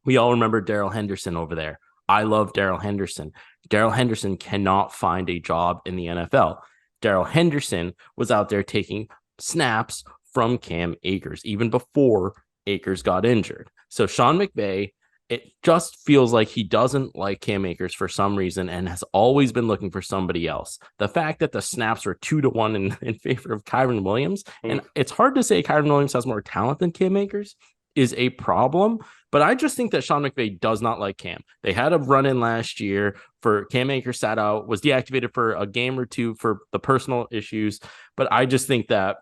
We all remember Darrell Henderson over there. I love Darrell Henderson. Darrell Henderson cannot find a job in the NFL. Darrell Henderson was out there taking snaps from Cam Akers even before Akers got injured. So Sean McVay, it just feels like he doesn't like Cam Akers for some reason and has always been looking for somebody else. The fact that the snaps were 2-1 in favor of Kyren Williams, and it's hard to say Kyren Williams has more talent than Cam Akers, is a problem. But I just think that Sean McVay does not like Cam. They had a run-in last year for Cam Akers, sat out, was deactivated for a game or two for the personal issues. But I just think that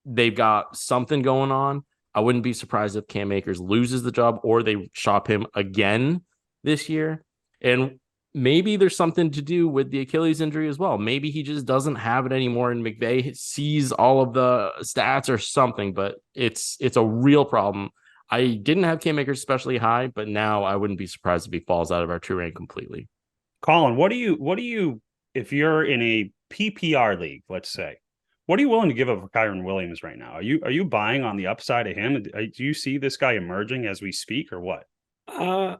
they've got something going on. I wouldn't be surprised if Cam Akers loses the job or they shop him again this year. And maybe there's something to do with the Achilles injury as well. Maybe he just doesn't have it anymore and McVay sees all of the stats or something, but it's a real problem. I didn't have Cam Akers especially high, but now I wouldn't be surprised if he falls out of our true rank completely. Colin, what do you, if you're in a PPR league, let's say, what are you willing to give up for Kyron Williams right now? Are you buying on the upside of him? Do you see this guy emerging as we speak, or what? I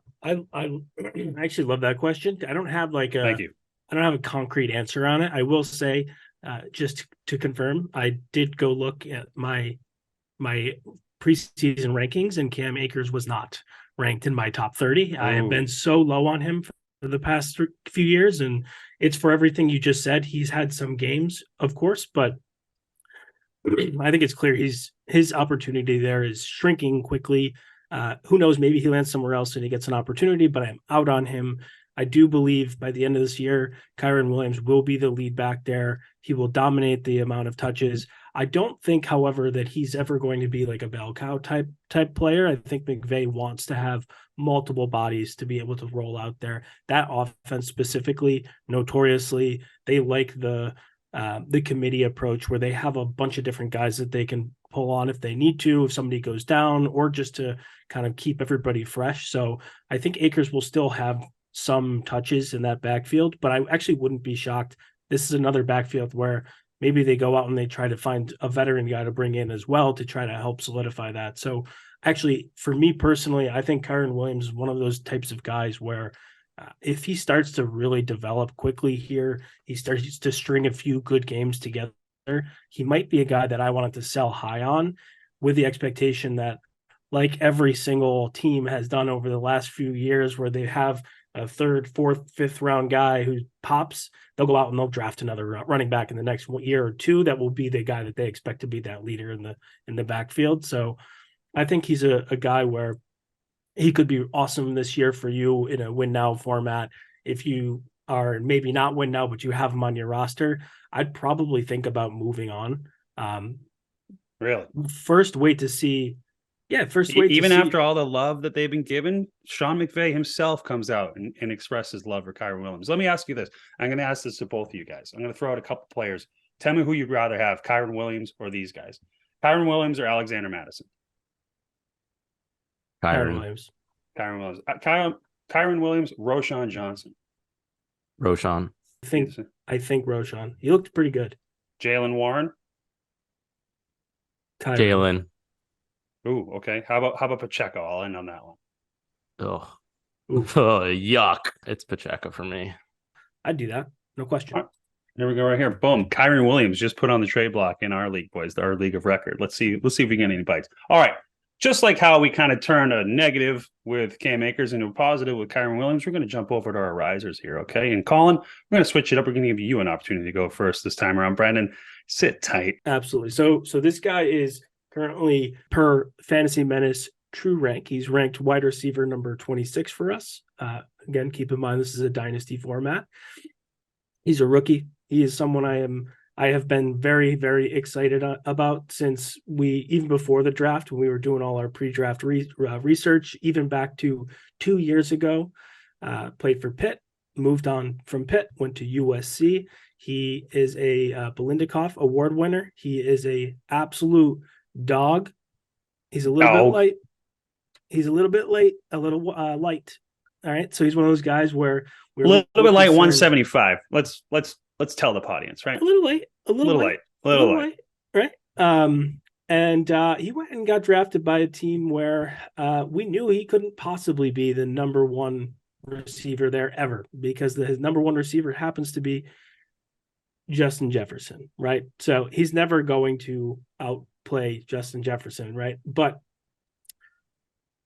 actually love that question. I don't have Thank you. I don't have a concrete answer on it. I will say, just to confirm, I did go look at my preseason rankings, and Cam Akers was not ranked in my top 30. I have been so low on him for the past few years, and it's for everything you just said. He's had some games, of course, but I think it's clear his opportunity there is shrinking quickly. Who knows? Maybe he lands somewhere else and he gets an opportunity, but I'm out on him. I do believe by the end of this year, Kyron Williams will be the lead back there. He will dominate the amount of touches. I don't think, however, that he's ever going to be like a bell cow type player. I think McVay wants to have multiple bodies to be able to roll out there. That offense specifically, notoriously, they like the committee approach where they have a bunch of different guys that they can pull on if they need to, if somebody goes down, or just to kind of keep everybody fresh. So I think Akers will still have some touches in that backfield, but I actually wouldn't be shocked. This is another backfield where maybe they go out and they try to find a veteran guy to bring in as well to try to help solidify that. So actually, for me personally, I think Kyron Williams is one of those types of guys where if he starts to really develop quickly here, he starts to string a few good games together, he might be a guy that I wanted to sell high on, with the expectation that, like every single team has done over the last few years, where they have a third, fourth, fifth round guy who pops, they'll go out and they'll draft another running back in the next year or two that will be the guy that they expect to be that leader in the backfield. So I think he's a guy where he could be awesome this year for you in a win now format. If you are maybe not win now, but you have him on your roster, I'd probably think about moving on. Really? First, wait to see. Yeah, first wait. Even after all the love that they've been given, Sean McVay himself comes out and expresses love for Kyron Williams. Let me ask you this. I'm going to ask this to both of you guys. I'm going to throw out a couple players. Tell me who you'd rather have, Kyron Williams or these guys. Kyron Williams or Alexander Madison? Kyron Williams. Kyron Williams. Kyron Williams, Roschon Johnson. Roschon. I think Roschon. He looked pretty good. Jaylen Warren. Jaylen. Ooh, okay. How about Pacheco? I'll end on that one. Oh, yuck. It's Pacheco for me. I'd do that. No question. There we go right here. Boom. Kyron Williams just put on the trade block in our league, boys, our league of record. Let's see if we get any bites. All right. Just like how we kind of turned a negative with Cam Akers into a positive with Kyron Williams, we're going to jump over to our risers here, okay? And Colin, we're going to switch it up. We're going to give you an opportunity to go first this time around. Brandon, sit tight. Absolutely. So this guy is currently, per Fantasy Menace True Rank, he's ranked wide receiver number 26 for us. Again, keep in mind this is a dynasty format. He's a rookie. He is someone I have been very, very excited about since even before the draft, when we were doing all our pre-draft research, even back to 2 years ago. Played for Pitt, moved on from Pitt, went to USC. He is a Biletnikoff Award winner. He is a absolute dog. He's a little bit light. He's a little bit light. All right, so he's one of those guys where we're a little bit light. 175. Let's tell the audience, right? A little light, right? And he went and got drafted by a team where we knew he couldn't possibly be the number one receiver there ever, because his number one receiver happens to be Justin Jefferson, right? So he's never going to outplay Justin Jefferson, right? But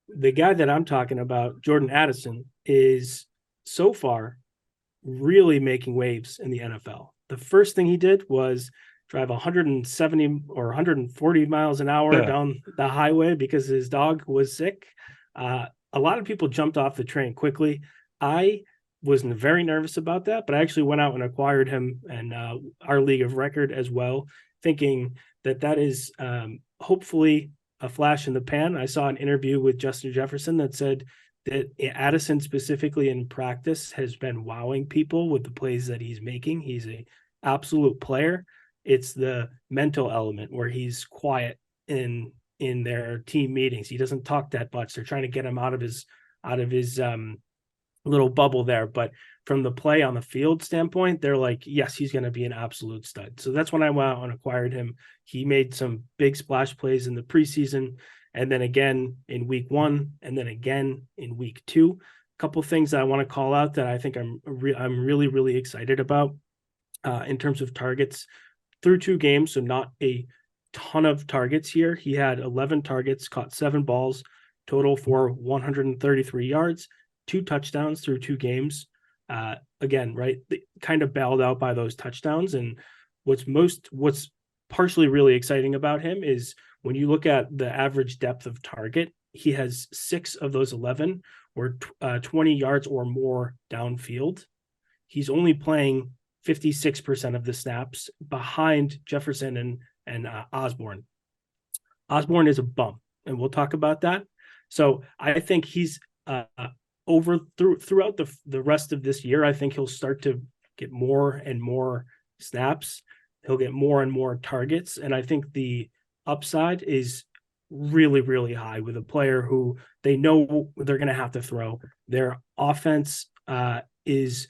the guy that I'm talking about, Jordan Addison, is so far really making waves in the NFL. The first thing he did was drive 170 or 140 miles an hour down the highway because his dog was sick. A lot of people jumped off the train quickly. I was very nervous about that, but I actually went out and acquired him and our league of record as well, thinking that is hopefully a flash in the pan. I saw an interview with Justin Jefferson that said that Addison specifically in practice has been wowing people with the plays that he's making. He's an absolute player. It's the mental element where he's quiet in their team meetings. He doesn't talk that much. They're trying to get him out of his little bubble there. But from the play on the field standpoint, they're like, yes, he's going to be an absolute stud. So that's when I went out and acquired him. He made some big splash plays in the preseason, and then again in week 1, and then again in week 2. A couple things that I want to call out that I think I'm really, really excited about in terms of targets through 2 games. So not a ton of targets here. He had 11 targets, caught 7 balls, total for 133 yards, 2 touchdowns through 2 games. Again, right, kind of bailed out by those touchdowns. And what's partially really exciting about him is when you look at the average depth of target, he has 6 of those 11 were 20 yards or more downfield. He's only playing 56% of the snaps behind Jefferson and Osborne. Osborne is a bum, and we'll talk about that. So I think he's throughout the rest of this year. I think he'll start to get more and more snaps. He'll get more and more targets, and I think the upside is really, really high with a player who they know they're going to have to throw. Their offense is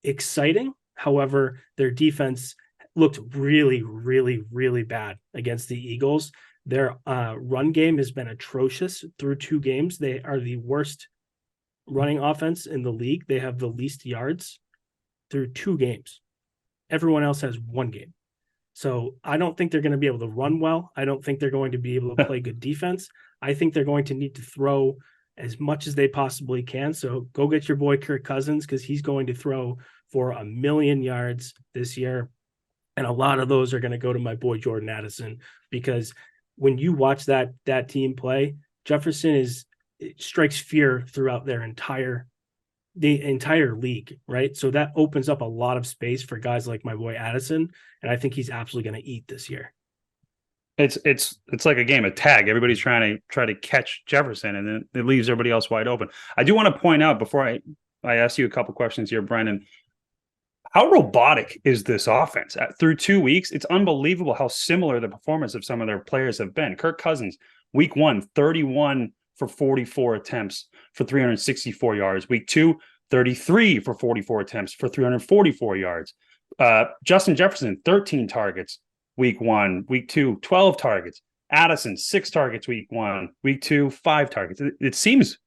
exciting. However, their defense looked really, really, really bad against the Eagles. Their run game has been atrocious through 2 games. They are the worst running offense in the league. They have the least yards through 2 games. Everyone else has 1 game. So I don't think they're going to be able to run well. I don't think they're going to be able to play good defense. I think they're going to need to throw as much as they possibly can. So go get your boy Kirk Cousins, because he's going to throw for 1 million yards this year. And a lot of those are going to go to my boy Jordan Addison, because when you watch that team play, Jefferson strikes fear throughout the entire league, right? So that opens up a lot of space for guys like my boy Addison, and I think he's absolutely going to eat this year. It's like a game of tag. Everybody's trying to catch Jefferson, and then it leaves everybody else wide open. I do want to point out before I ask you a couple questions here, Brendan, how robotic is this offense? Through 2 weeks, it's unbelievable how similar the performance of some of their players have been. Kirk Cousins, week 1, 31 for 44 attempts for 364 yards. Week 2, 33 for 44 attempts for 344 yards. Justin Jefferson, 13 targets week 1. Week 2, 12 targets. Addison, 6 targets week 1. Week 2, 5 targets. It seems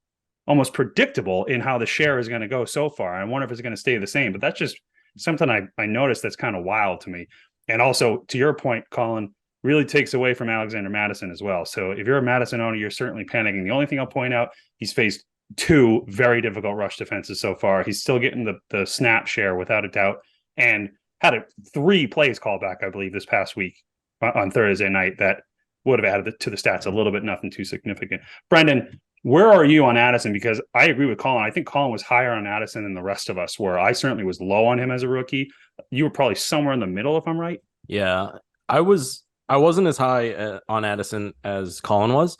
almost predictable in how the share is going to go so far. I wonder if it's going to stay the same, but that's just something I noticed that's kind of wild to me. And also, to your point, Colin, really takes away from Alexander Mattison as well. So if you're a Mattison owner, you're certainly panicking. The only thing I'll point out, he's faced 2 very difficult rush defenses so far. He's still getting the snap share without a doubt, and had 3 plays called back, I believe, this past week on Thursday night that would have added to the stats a little bit, nothing too significant. Brendan, where are you on Addison? Because I agree with Colin. I think Colin was higher on Addison than the rest of us were. I certainly was low on him as a rookie. You were probably somewhere in the middle, if I'm right. Yeah, I wasn't as high on Addison as Colin was.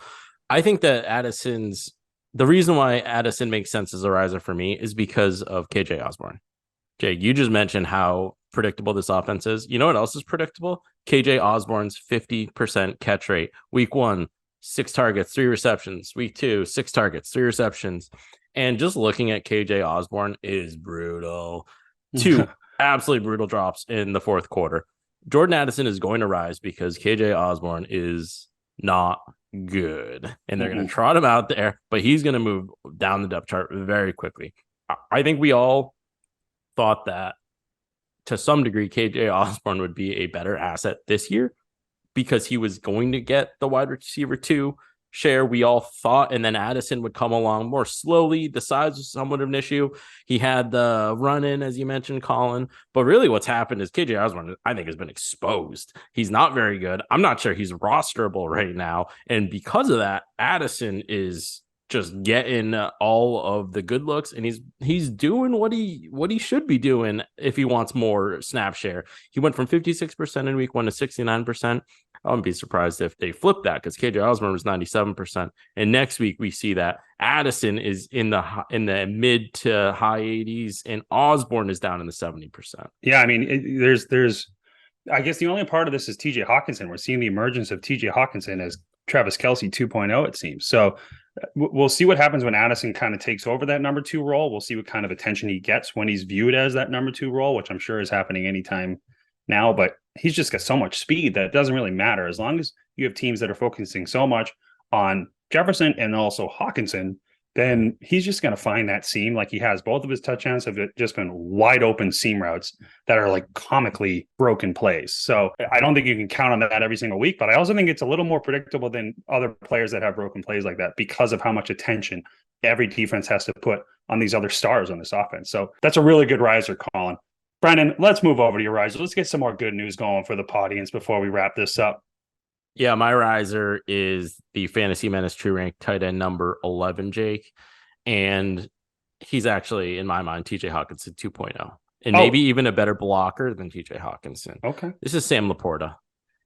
I think that the reason why Addison makes sense as a riser for me is because of KJ Osborne. Jay, you just mentioned how predictable this offense is. You know what else is predictable? KJ Osborne's 50% catch rate. Week 1, 6 targets, 3 receptions. Week 2, 6 targets, 3 receptions. And just looking at KJ Osborne is brutal. 2 absolutely brutal drops in the 4th quarter. Jordan Addison is going to rise because KJ Osborne is not good. And they're going to trot him out there, but he's going to move down the depth chart very quickly. I think we all thought that to some degree, KJ Osborne would be a better asset this year because he was going to get the wide receiver 2 share, we all thought, and then Addison would come along more slowly. The size was somewhat of an issue. He had the run in, as you mentioned, Colin, but really what's happened is KJ Osborne, I think, has been exposed. He's not very good. I'm not sure he's rosterable right now. And because of that, Addison is just getting all of the good looks, and he's doing what he should be doing if he wants more snap share. He went from 56% in week 1 to 69%. I wouldn't be surprised if they flip that, because KJ Osborne was 97%. And next week we see that Addison is in the mid to high 80s, and Osborne is down in the 70%. Yeah, I mean, there's I guess the only part of this is TJ Hawkinson. We're seeing the emergence of TJ Hawkinson as Travis Kelce 2.0, it seems. So we'll see what happens when Addison kind of takes over that number 2 role. We'll see what kind of attention he gets when he's viewed as that number 2 role, which I'm sure is happening anytime now. But he's just got so much speed that it doesn't really matter. As long as you have teams that are focusing so much on Jefferson and also Hawkinson, then he's just going to find that seam. Like he has, both of his touchdowns have just been wide open seam routes that are like comically broken plays. So I don't think you can count on that every single week, but I also think it's a little more predictable than other players that have broken plays like that because of how much attention every defense has to put on these other stars on this offense. So that's a really good riser, Colin. Brendan, let's move over to your riser. Let's get some more good news going for the audience before we wrap this up. Yeah, my riser is the Fantasy Menace True Rank tight end number 11, Jake. And he's actually, in my mind, TJ Hawkinson 2.0. And maybe even a better blocker than TJ Hawkinson. Okay. This is Sam Laporta.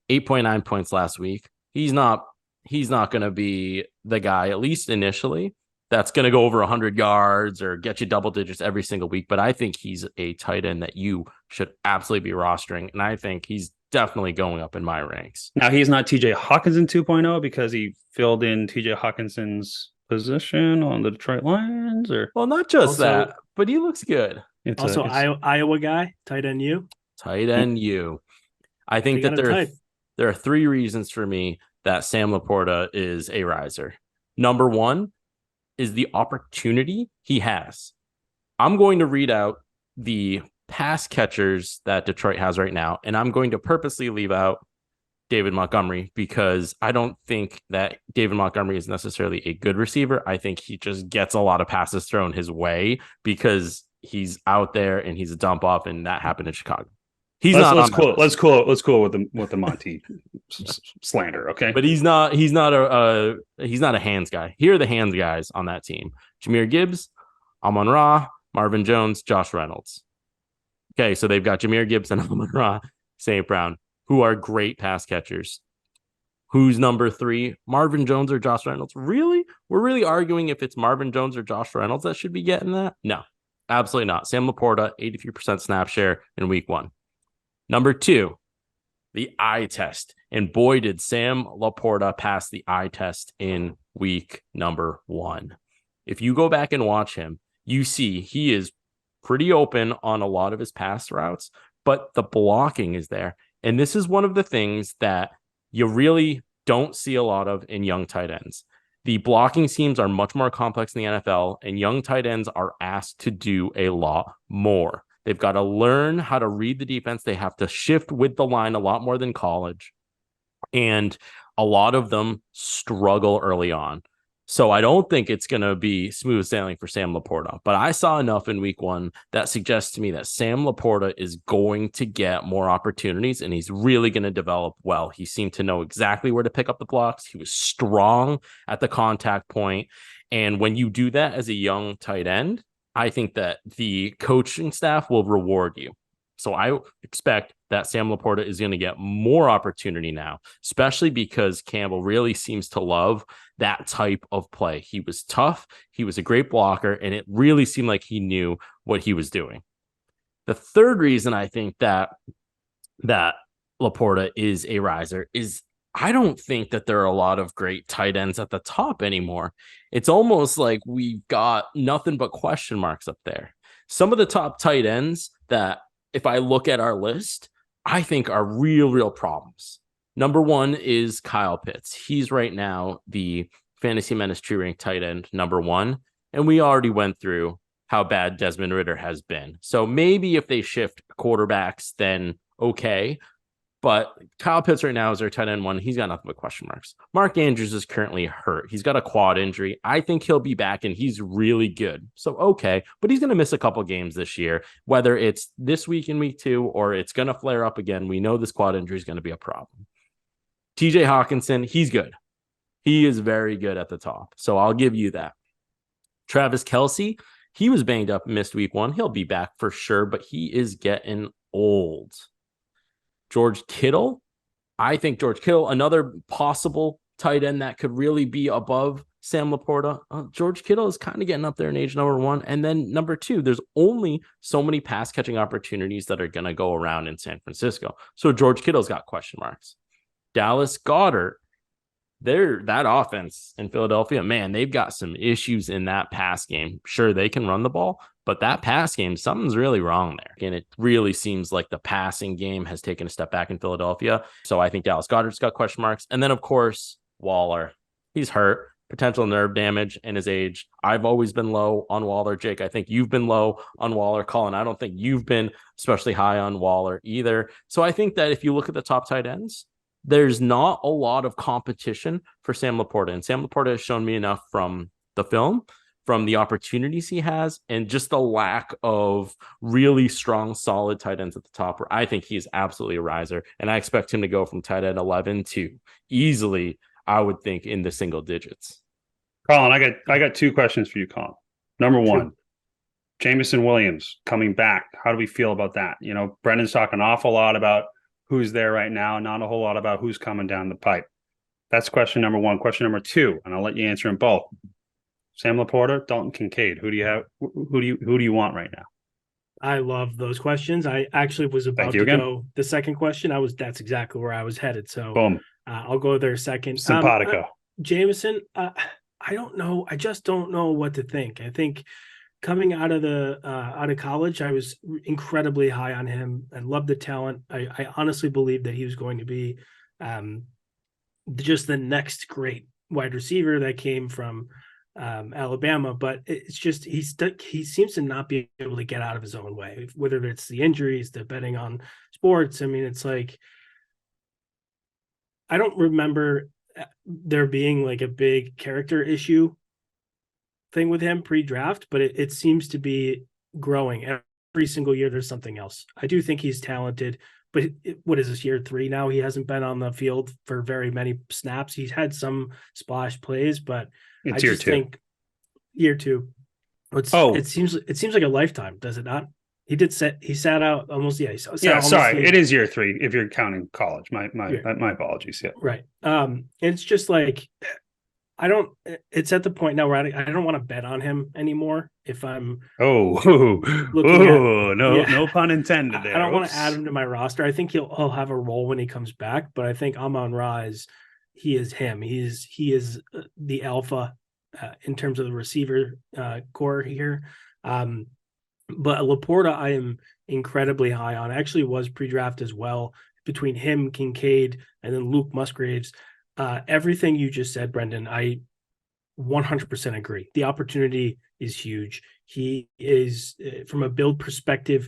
8.9 points last week. He's not going to be the guy, at least initially, that's going to go over 100 yards or get you double digits every single week. But I think he's a tight end that you should absolutely be rostering. And I think he's definitely going up in my ranks. Now, he's not TJ Hawkinson 2.0 because he filled in TJ Hawkinson's position on the Detroit Lions, or well, not just that, but he looks good. Iowa guy, tight end U. Tight end U. I think that there are 3 reasons for me that Sam Laporta is a riser. Number 1 is the opportunity he has. I'm going to read out the pass catchers that Detroit has right now, and I'm going to purposely leave out David Montgomery because I don't think that David Montgomery is necessarily a good receiver. I think he just gets a lot of passes thrown his way because he's out there and he's a dump off, and that happened in Chicago. Let's cool with the Monty slander, okay? But he's not a hands guy. Here are the hands guys on that team: Jahmyr Gibbs, Amon-Ra, Marvin Jones, Josh Reynolds. Okay, so they've got Jahmyr Gibbs and Amon-Ra St. Brown, who are great pass catchers. Who's number 3? Marvin Jones or Josh Reynolds? Really? We're really arguing if it's Marvin Jones or Josh Reynolds that should be getting that? No, absolutely not. Sam Laporta, 83% snap share in week 1. Number 2, the eye test. And boy, did Sam Laporta pass the eye test in week number 1. If you go back and watch him, you see he is pretty open on a lot of his pass routes, but the blocking is there. And this is one of the things that you really don't see a lot of in young tight ends. The blocking schemes are much more complex in the NFL, and young tight ends are asked to do a lot more. They've got to learn how to read the defense. They have to shift with the line a lot more than college. And a lot of them struggle early on. So I don't think it's going to be smooth sailing for Sam Laporta. But I saw enough in week 1 that suggests to me that Sam Laporta is going to get more opportunities, and he's really going to develop well. He seemed to know exactly where to pick up the blocks. He was strong at the contact point. And when you do that as a young tight end, I think that the coaching staff will reward you. So I expect that Sam Laporta is going to get more opportunity now, especially because Campbell really seems to love that type of play. He was tough. He was a great blocker, and it really seemed like he knew what he was doing. The third reason I think that Laporta is a riser is I don't think that there are a lot of great tight ends at the top anymore. It's almost like we've got nothing but question marks up there. Some of the top tight ends that, if I look at our list, I think are real problems. Number 1 is Kyle Pitts. He's right now the Fantasy Menace True Rank tight end number 1. And we already went through how bad Desmond Ridder has been. So maybe if they shift quarterbacks, then okay. But Kyle Pitts right now is our tight end 1. He's got nothing but question marks. Mark Andrews is currently hurt. He's got a quad injury. I think he'll be back, and he's really good. So, okay. But he's going to miss a couple games this year, whether it's this week in week 2 or it's going to flare up again. We know this quad injury is going to be a problem. TJ Hawkinson, he's good. He is very good at the top. So I'll give you that. Travis Kelce, he was banged up, missed week 1. He'll be back for sure, but he is getting old. George Kittle, I think George Kittle, another possible tight end that could really be above Sam Laporta. George Kittle is kind of getting up there in age, number 1. And then number 2, there's only so many pass catching opportunities that are going to go around in San Francisco. So George Kittle's got question marks. Dallas Goedert, that offense in Philadelphia, man, they've got some issues in that pass game. Sure, they can run the ball, but that pass game, something's really wrong there. And it really seems like the passing game has taken a step back in Philadelphia. So I think Dallas Goedert's got question marks. And then, of course, Waller. He's hurt, potential nerve damage in his age. I've always been low on Waller. Jake, I think you've been low on Waller. Colin, I don't think you've been especially high on Waller either. So I think that if you look at the top tight ends, there's not a lot of competition for Sam Laporta. And Sam Laporta has shown me enough from the film, from the opportunities he has, and just the lack of really strong, solid tight ends at the top, where I think he's absolutely a riser. And I expect him to go from tight end 11 to easily, I would think, in the single digits. Colin, I got 2 questions for you, Colin. Number one, Jameson Williams coming back. How do we feel about that? You know, Brendan's talking an awful lot about who's there right now, not a whole lot about who's coming down the pipe. That's question number one. Question number 2, and I'll let you answer them both. Sam Laporta, Dalton Kincaid. Who do you have? Who do you want right now? I love those questions. I actually was about to go the second question. That's exactly where I was headed. So boom. I'll go there second. Simpatico. Jameson, I don't know. I just don't know what to think. I think coming out of college, I was incredibly high on him and loved the talent. I honestly believed that he was going to be just the next great wide receiver that came from Alabama, but it's just he seems to not be able to get out of his own way, whether it's the injuries, the betting on sports. I mean, it's like I don't remember there being like a big character issue thing with him pre-draft, but it seems to be growing every single year. There's something else. I do think he's talented, but what is this, year 3 now? He hasn't been on the field for very many snaps. He's had some splash plays, but it's I just think year 2. It seems like a lifetime, does it not? He sat out almost. Yeah. Sorry. It is year 3 if you're counting college. My apologies. Yeah. Right. It's just like, it's at the point now where I don't want to bet on him anymore. If I'm no pun intended there. I don't want to add him to my roster. I think he'll have a role when he comes back, but I think Amon-Ra, he is him. He is the alpha in terms of the receiver core here. But Laporta, I am incredibly high on. I actually was pre-draft as well, between him, Kincaid, and then Luke Musgraves. Everything you just said, Brendan, I 100% agree. The opportunity is huge. He is, from a build perspective,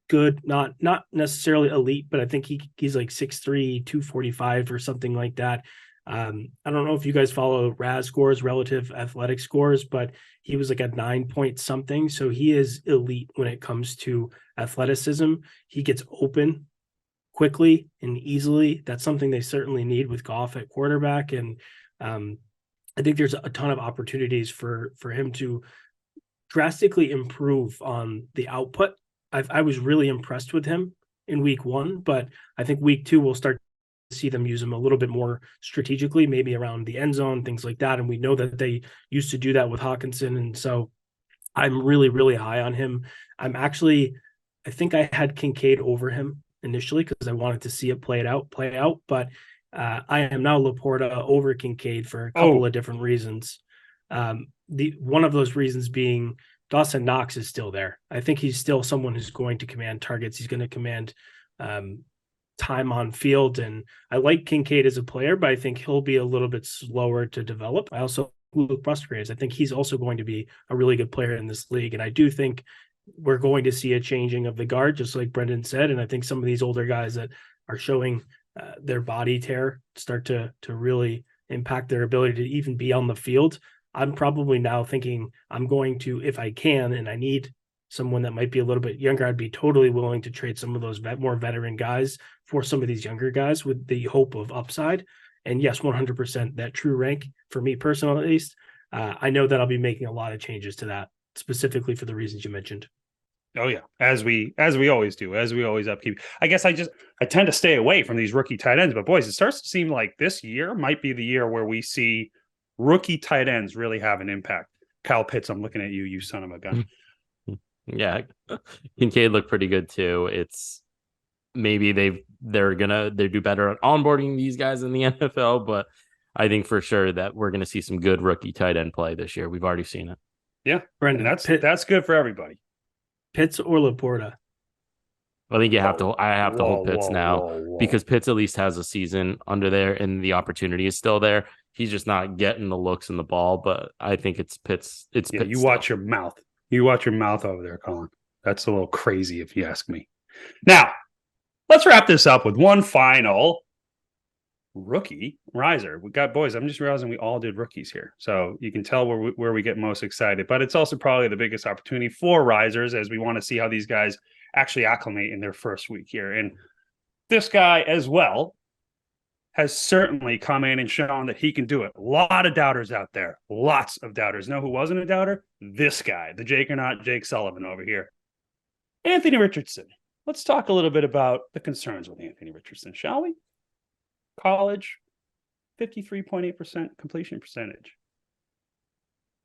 good, not necessarily elite, but I think he's like 6'3", 245 or something like that. I don't know if you guys follow RAS scores, relative athletic scores, but he was like a 9 point something. So he is elite when it comes to athleticism. He gets open quickly and easily. That's something they certainly need with Goff at quarterback. And I think there's a ton of opportunities for him to drastically improve on the output. I was really impressed with him in week 1, but I think week 2 we'll start to see them use him a little bit more strategically, maybe around the end zone, things like that. And we know that they used to do that with Hawkinson. And so I'm really, really high on him. I think I had Kincaid over him initially because I wanted to see it play out. But I am now Laporta over Kincaid for a couple of different reasons. One of those reasons being Dawson Knox is still there. I think he's still someone who's going to command targets. He's going to command time on field. And I like Kincaid as a player, but I think he'll be a little bit slower to develop. I also Luke Musgraves. I think he's also going to be a really good player in this league. And I do think we're going to see a changing of the guard, just like Brendan said. And I think some of these older guys that are showing their body tear start to really impact their ability to even be on the field. I'm probably now thinking I'm going to, if I can, and I need someone that might be a little bit younger, I'd be totally willing to trade some of those more veteran guys for some of these younger guys with the hope of upside. And yes, 100% that true rank for me personally, at least. I know that I'll be making a lot of changes to that specifically for the reasons you mentioned. Oh yeah, as we always do, as we always upkeep. I guess I tend to stay away from these rookie tight ends, but boys, it starts to seem like this year might be the year where we see rookie tight ends really have an impact. Kyle Pitts, I'm looking at you, you son of a gun. Yeah, Kincaid looked pretty good too. It's maybe they do better at onboarding these guys in the NFL, but I think for sure that we're going to see some good rookie tight end play this year. We've already seen it. Yeah, Brendan, and that's good for everybody. Pitts or Laporta? I think I have to hold Pitts now whoa. because Pitts at least has a season under there and the opportunity is still there. He's just not getting the looks in the ball, but I think it's Pitts. It's Yeah, Pitts you still. watch your mouth. You watch your mouth over there, Colin. That's a little crazy if you ask me. Now, let's wrap this up with one final rookie riser. We got boys. I'm just realizing we all did rookies here, so you can tell where we get most excited. But it's also probably the biggest opportunity for risers as we want to see how these guys actually acclimate in their first week here. And this guy as well has certainly come in and shown that he can do it. A lot of doubters out there, lots of doubters. Know who wasn't a doubter? This guy, the Jake or not Jake Sullivan over here, Anthony Richardson. Let's talk a little bit about the concerns with Anthony Richardson, shall we? College, 53.8% completion percentage.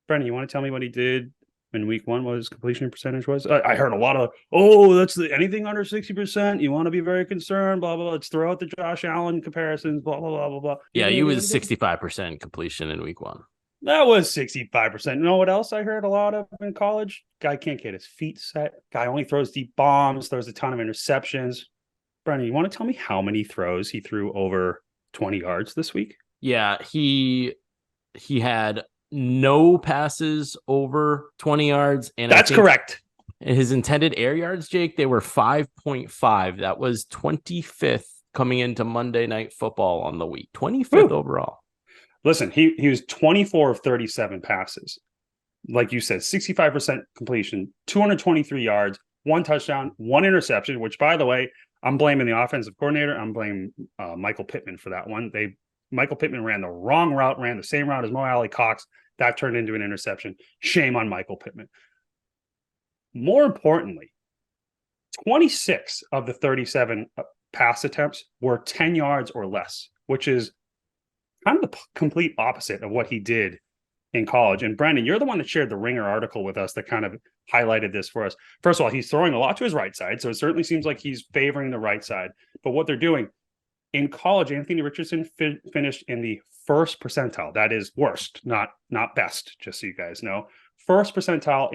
Brendan, you want to tell me what he did in week one, what his completion percentage was? I heard a lot of, that's anything under 60%. You want to be very concerned, blah, blah, blah. Let's throw out the Josh Allen comparisons, blah, blah, blah, blah, blah. Yeah, he was 65% completion in week one. That was 65%. You know what else I heard a lot of in college? Guy can't get his feet set. Guy only throws deep bombs, throws a ton of interceptions. Brendan, you want to tell me how many throws he threw over 20 yards this week? Yeah, he had no passes over 20 yards. And that's correct. His intended air yards, Jake, they were 5.5. That was 25th coming into Monday Night Football on the week. 25th overall. Listen, he was 24 of 37 passes. Like you said, 65% completion, 223 yards, 1 touchdown, 1 interception, which, by the way, I'm blaming the offensive coordinator. I'm blaming Michael Pittman for that one. Michael Pittman ran the wrong route, ran the same route as Mo Alley Cox. That turned into an interception. Shame on Michael Pittman. More importantly, 26 of the 37 pass attempts were 10 yards or less, which is kind of the complete opposite of what he did in college. And Brendan, you're the one that shared the Ringer article with us that kind of highlighted this for us. First of all, he's throwing a lot to his right side, so it certainly seems like he's favoring the right side. But what they're doing in college, Anthony Richardson finished in the first percentile. That is worst, not best, just so you guys know. First percentile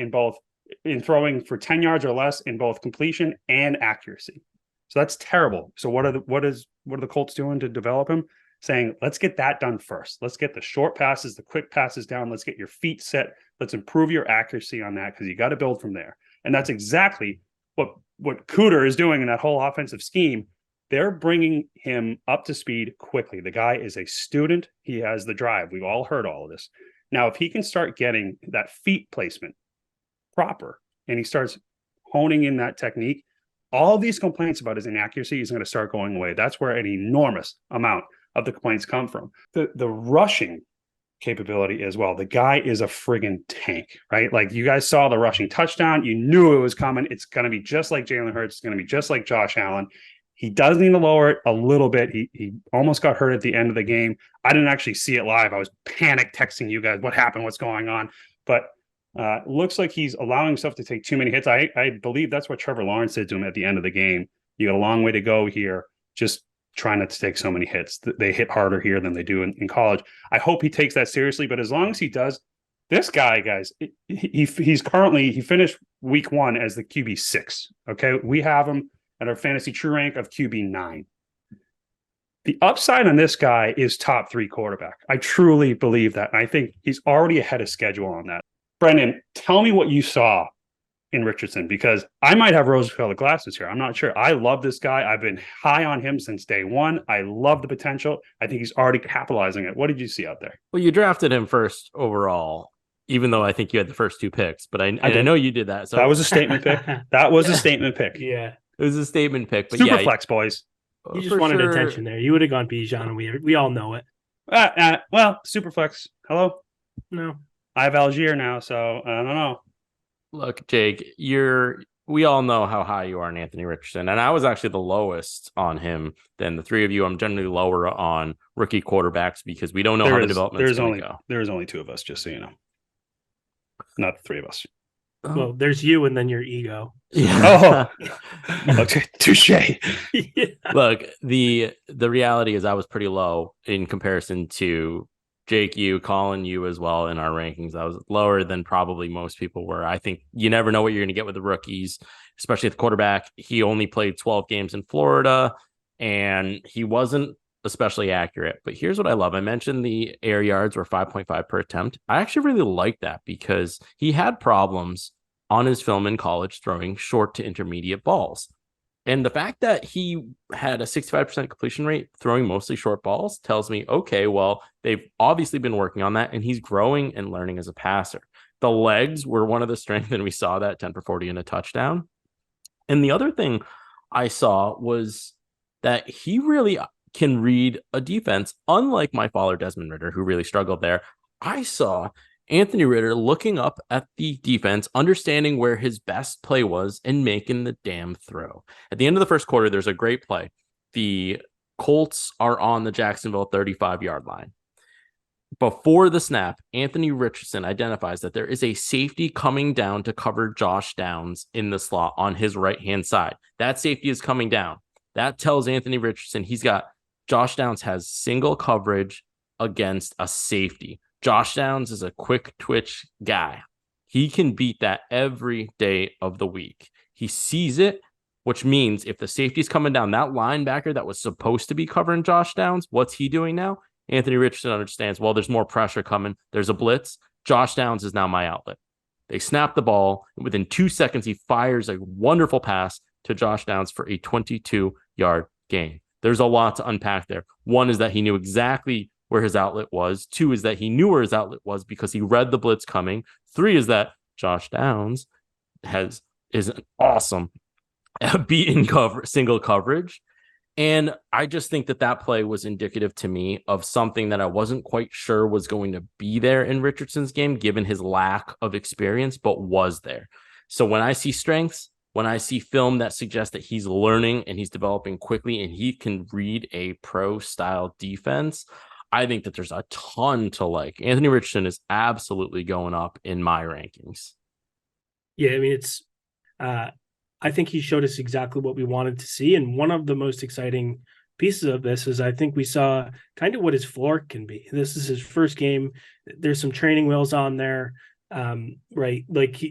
in throwing for 10 yards or less in both completion and accuracy. So that's terrible. So what are the Colts doing to develop him? Saying, let's get that done first. Let's get the short passes, the quick passes down. Let's get your feet set. Let's improve your accuracy on that because you got to build from there. And that's exactly what Cooter is doing in that whole offensive scheme. They're bringing him up to speed quickly. The guy is a student. He has the drive. We've all heard all of this. Now, if he can start getting that feet placement proper and he starts honing in that technique, all of these complaints about his inaccuracy is going to start going away. That's where an enormous amount of the complaints come from. The rushing capability as well. The guy is a friggin' tank, right? Like you guys saw the rushing touchdown. You knew it was coming. It's going to be just like Jalen Hurts. It's going to be just like Josh Allen. He does need to lower it a little bit. He almost got hurt at the end of the game. I didn't actually see it live. I was panic texting you guys, what happened, what's going on? But looks like he's allowing himself to take too many hits. I believe that's what Trevor Lawrence said to him at the end of the game. You got a long way to go here. Just try not to take so many hits. They hit harder here than they do in college. I hope he takes that seriously, but as long as he does, this guy, guys, he finished week one as the QB 6. Okay. We have him at our fantasy true rank of QB 9. The upside on this guy is top 3 quarterback. I truly believe that. And I think he's already ahead of schedule on that. Brendan, tell me what you saw in Richardson, because I might have rose-colored glasses here. I'm not sure. I love this guy. I've been high on him since day one. I love the potential. I think he's already capitalizing it. What did you see out there? Well, you drafted him first overall, even though I think you had the first 2 picks, but I know you did that. So that was a statement pick. That was a statement pick. Yeah. It was a statement pick. But Super flex, boys. You just wanted attention there. You would have gone Bijan, and we all know it. Well, super flex. Hello? No. I have Algier now, so I don't know. Look, Jake, we all know how high you are on Anthony Richardson, and I was actually the lowest on him than the 3 of you. I'm generally lower on rookie quarterbacks because we don't know how the development is going to go. There's only 2 of us, just so you know. Not the 3 of us. Well, there's you and then your ego. Yeah. Okay, touche. Yeah. Look, the reality is I was pretty low in comparison to Jake, you, Colin, you as well in our rankings. I was lower than probably most people were. I think you never know what you're going to get with the rookies, especially at the quarterback. He only played 12 games in Florida, and he wasn't especially accurate. But here's what I love. I mentioned the air yards were 5.5 per attempt. I actually really like that because he had problems on his film in college throwing short to intermediate balls. And the fact that he had a 65% completion rate throwing mostly short balls tells me, okay, well, they've obviously been working on that and he's growing and learning as a passer. The legs were one of the strengths, and we saw that 10 for 40 and a touchdown. And the other thing I saw was that he really can read a defense, unlike my father, Desmond Ridder, who really struggled there. I saw Anthony Ridder looking up at the defense, understanding where his best play was, and making the damn throw. At the end of the first quarter, there's a great play. The Colts are on the Jacksonville 35-yard line. Before the snap, Anthony Richardson identifies that there is a safety coming down to cover Josh Downs in the slot on his right-hand side. That safety is coming down. That tells Anthony Richardson Josh Downs has single coverage against a safety. Josh Downs is a quick twitch guy. He can beat that every day of the week. He sees it, which means if the safety's coming down, that linebacker that was supposed to be covering Josh Downs, what's he doing now? Anthony Richardson understands, well, there's more pressure coming. There's a blitz. Josh Downs is now my outlet. They snap the ball. Within 2 seconds, he fires a wonderful pass to Josh Downs for a 22-yard gain. There's a lot to unpack there. One is that he knew exactly where his outlet was. 2 is that he knew where his outlet was because he read the blitz coming. 3 is that Josh Downs is an awesome at beating single coverage. And I just think that play was indicative to me of something that I wasn't quite sure was going to be there in Richardson's game, given his lack of experience, but was there. So when I see strengths, when I see film that suggests that he's learning and he's developing quickly and he can read a pro-style defense, I think that there's a ton to like. Anthony Richardson is absolutely going up in my rankings. Yeah, I mean, it's I think he showed us exactly what we wanted to see. And one of the most exciting pieces of this is I think we saw kind of what his floor can be. This is his first game. There's some training wheels on there, right? Like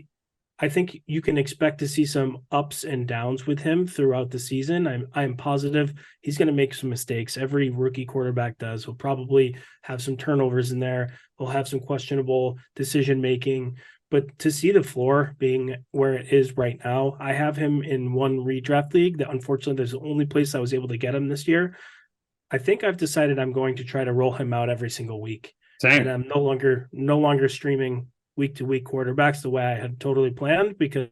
I think you can expect to see some ups and downs with him throughout the season. I'm positive he's going to make some mistakes. Every rookie quarterback does. He'll probably have some turnovers in there. He'll have some questionable decision making. But to see the floor being where it is right now, I have him in one redraft league that unfortunately there's the only place I was able to get him this year. I think I've decided I'm going to try to roll him out every single week. Same. And I'm no longer streaming week to week quarterbacks the way I had totally planned, because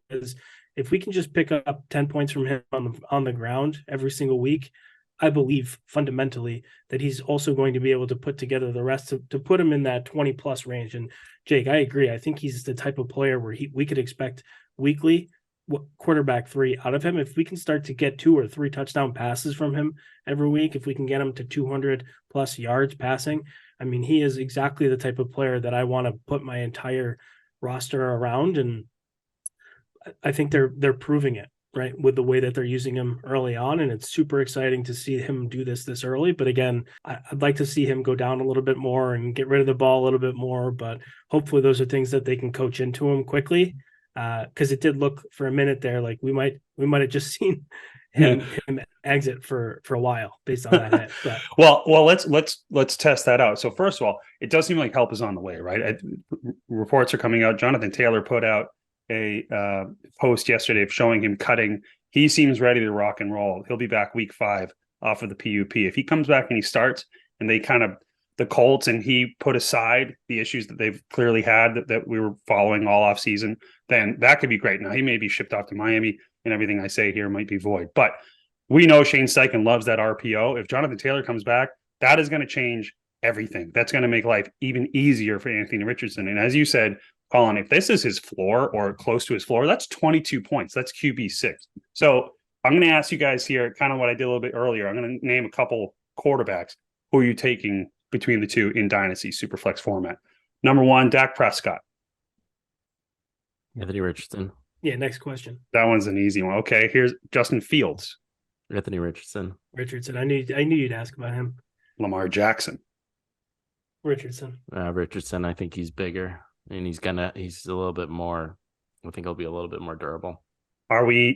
if we can just pick up 10 points from him on the ground every single week, I believe fundamentally that he's also going to be able to put together the rest to put him in that 20 plus range. And Jake, I agree. I think he's the type of player where we could expect weekly quarterback 3 out of him. If we can start to get 2 or 3 touchdown passes from him every week, if we can get him to 200 plus yards passing, I mean, he is exactly the type of player that I want to put my entire roster around. And I think they're proving it, right, with the way that they're using him early on. And it's super exciting to see him do this early. But again, I'd like to see him go down a little bit more and get rid of the ball a little bit more. But hopefully those are things that they can coach into him quickly. Because it did look for a minute there like we might have just seen him exit for a while based on that hit. But well, let's test that out. So first of all, it does seem like help is on the way, right? Reports are coming out. Jonathan Taylor put out a post yesterday of showing him cutting. He seems ready to rock and roll. He'll be back week 5 off of the PUP. If he comes back and he starts and they kind of the Colts and he put aside the issues that they've clearly had that we were following all off season, then that could be great. Now he may be shipped off to Miami and everything I say here might be void, but we know Shane Steichen loves that RPO. If Jonathan Taylor comes back, that is going to change everything. That's going to make life even easier for Anthony Richardson. And as you said, Colin, if this is his floor or close to his floor, that's 22 points. That's QB6. So I'm going to ask you guys here kind of what I did a little bit earlier. I'm going to name a couple quarterbacks. Who are you taking between the two in Dynasty Superflex format? Number 1, Dak Prescott. Anthony Richardson. Yeah, next question. That one's an easy one. Okay, here's Justin Fields, Anthony Richardson. Richardson. I knew you'd ask about him. Lamar Jackson. Richardson. Richardson, I think he's bigger and he's a little bit more, I think he'll be a little bit more durable.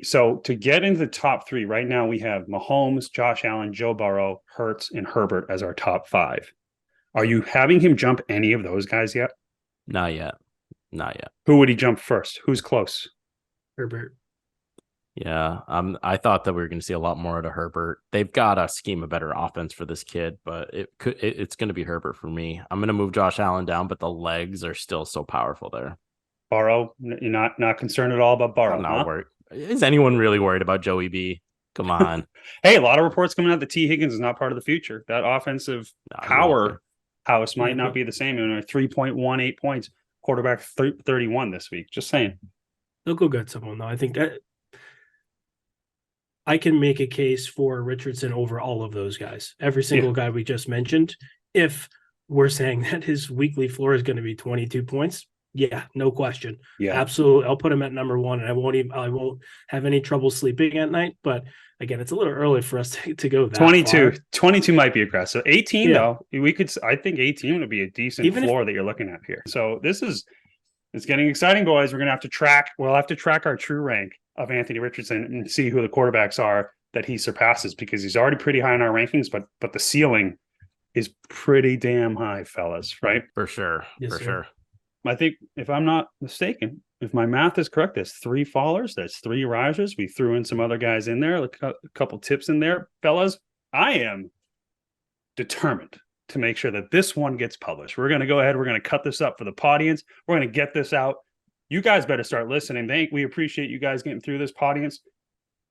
So to get into the top three right now, we have Mahomes, Josh Allen, Joe Burrow, Hurts, and Herbert as our top five. Are you having him jump any of those guys yet? Not yet. Who would he jump first? Who's close? Herbert. Yeah, I thought that we were going to see a lot more out of Herbert. They've got to scheme a better offense for this kid, but it's going to be Herbert for me. I'm going to move Josh Allen down, but the legs are still so powerful there. Burrow, you're not concerned at all about Burrow? I'm not worried. Is anyone really worried about Joey B? Come on. Hey, a lot of reports coming out that T. Higgins is not part of the future. That offensive power house might not be the same. 3.18 points, quarterback 31 this week. Just saying. They'll go get someone though. I think that I can make a case for Richardson over all of those guys. Every single guy we just mentioned. If we're saying that his weekly floor is going to be 22 points, yeah, no question. Yeah, absolutely. I'll put him at number one, and I won't have any trouble sleeping at night. But again, it's a little early for us to go that 22. far. 22 might be aggressive. 18 though, I think 18 would be a decent floor that you're looking at here. So it's getting exciting, boys. We'll have to track our true rank of Anthony Richardson and see who the quarterbacks are that he surpasses, because he's already pretty high in our rankings, but the ceiling is pretty damn high, fellas, right? For sure. Yes, for sir. sure. I think, if I'm not mistaken, if my math is correct, that's 3 fallers, that's 3 risers. We threw in some other guys in there, a couple tips in there. Fellas, I am determined to make sure that this one gets published. We're going to go ahead. We're going to cut this up for the audience. We're going to get this out. You guys better start listening. We appreciate you guys getting through this, audience.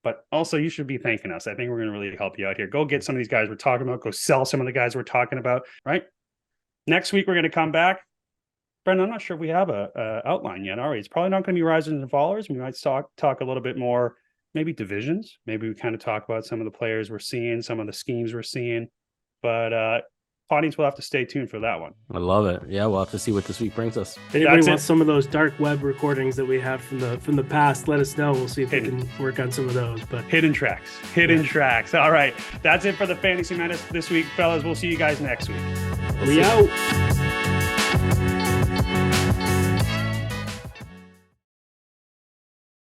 But also, you should be thanking us. I think we're going to really help you out here. Go get some of these guys we're talking about. Go sell some of the guys we're talking about, right? Next week, we're going to come back. Brendan, I'm not sure if we have a outline yet, are we? It's probably not going to be risers and fallers. We might talk a little bit more, maybe divisions. Maybe we kind of talk about some of the players we're seeing, some of the schemes we're seeing. But audience will have to stay tuned for that one. I love it. Yeah, we'll have to see what this week brings us. If anybody wants some of those dark web recordings that we have from the past, let us know. We'll see if we can work on some of those. But hidden tracks. All right. That's it for the Fantasy Menace this week, fellas. We'll see you guys next week. We out.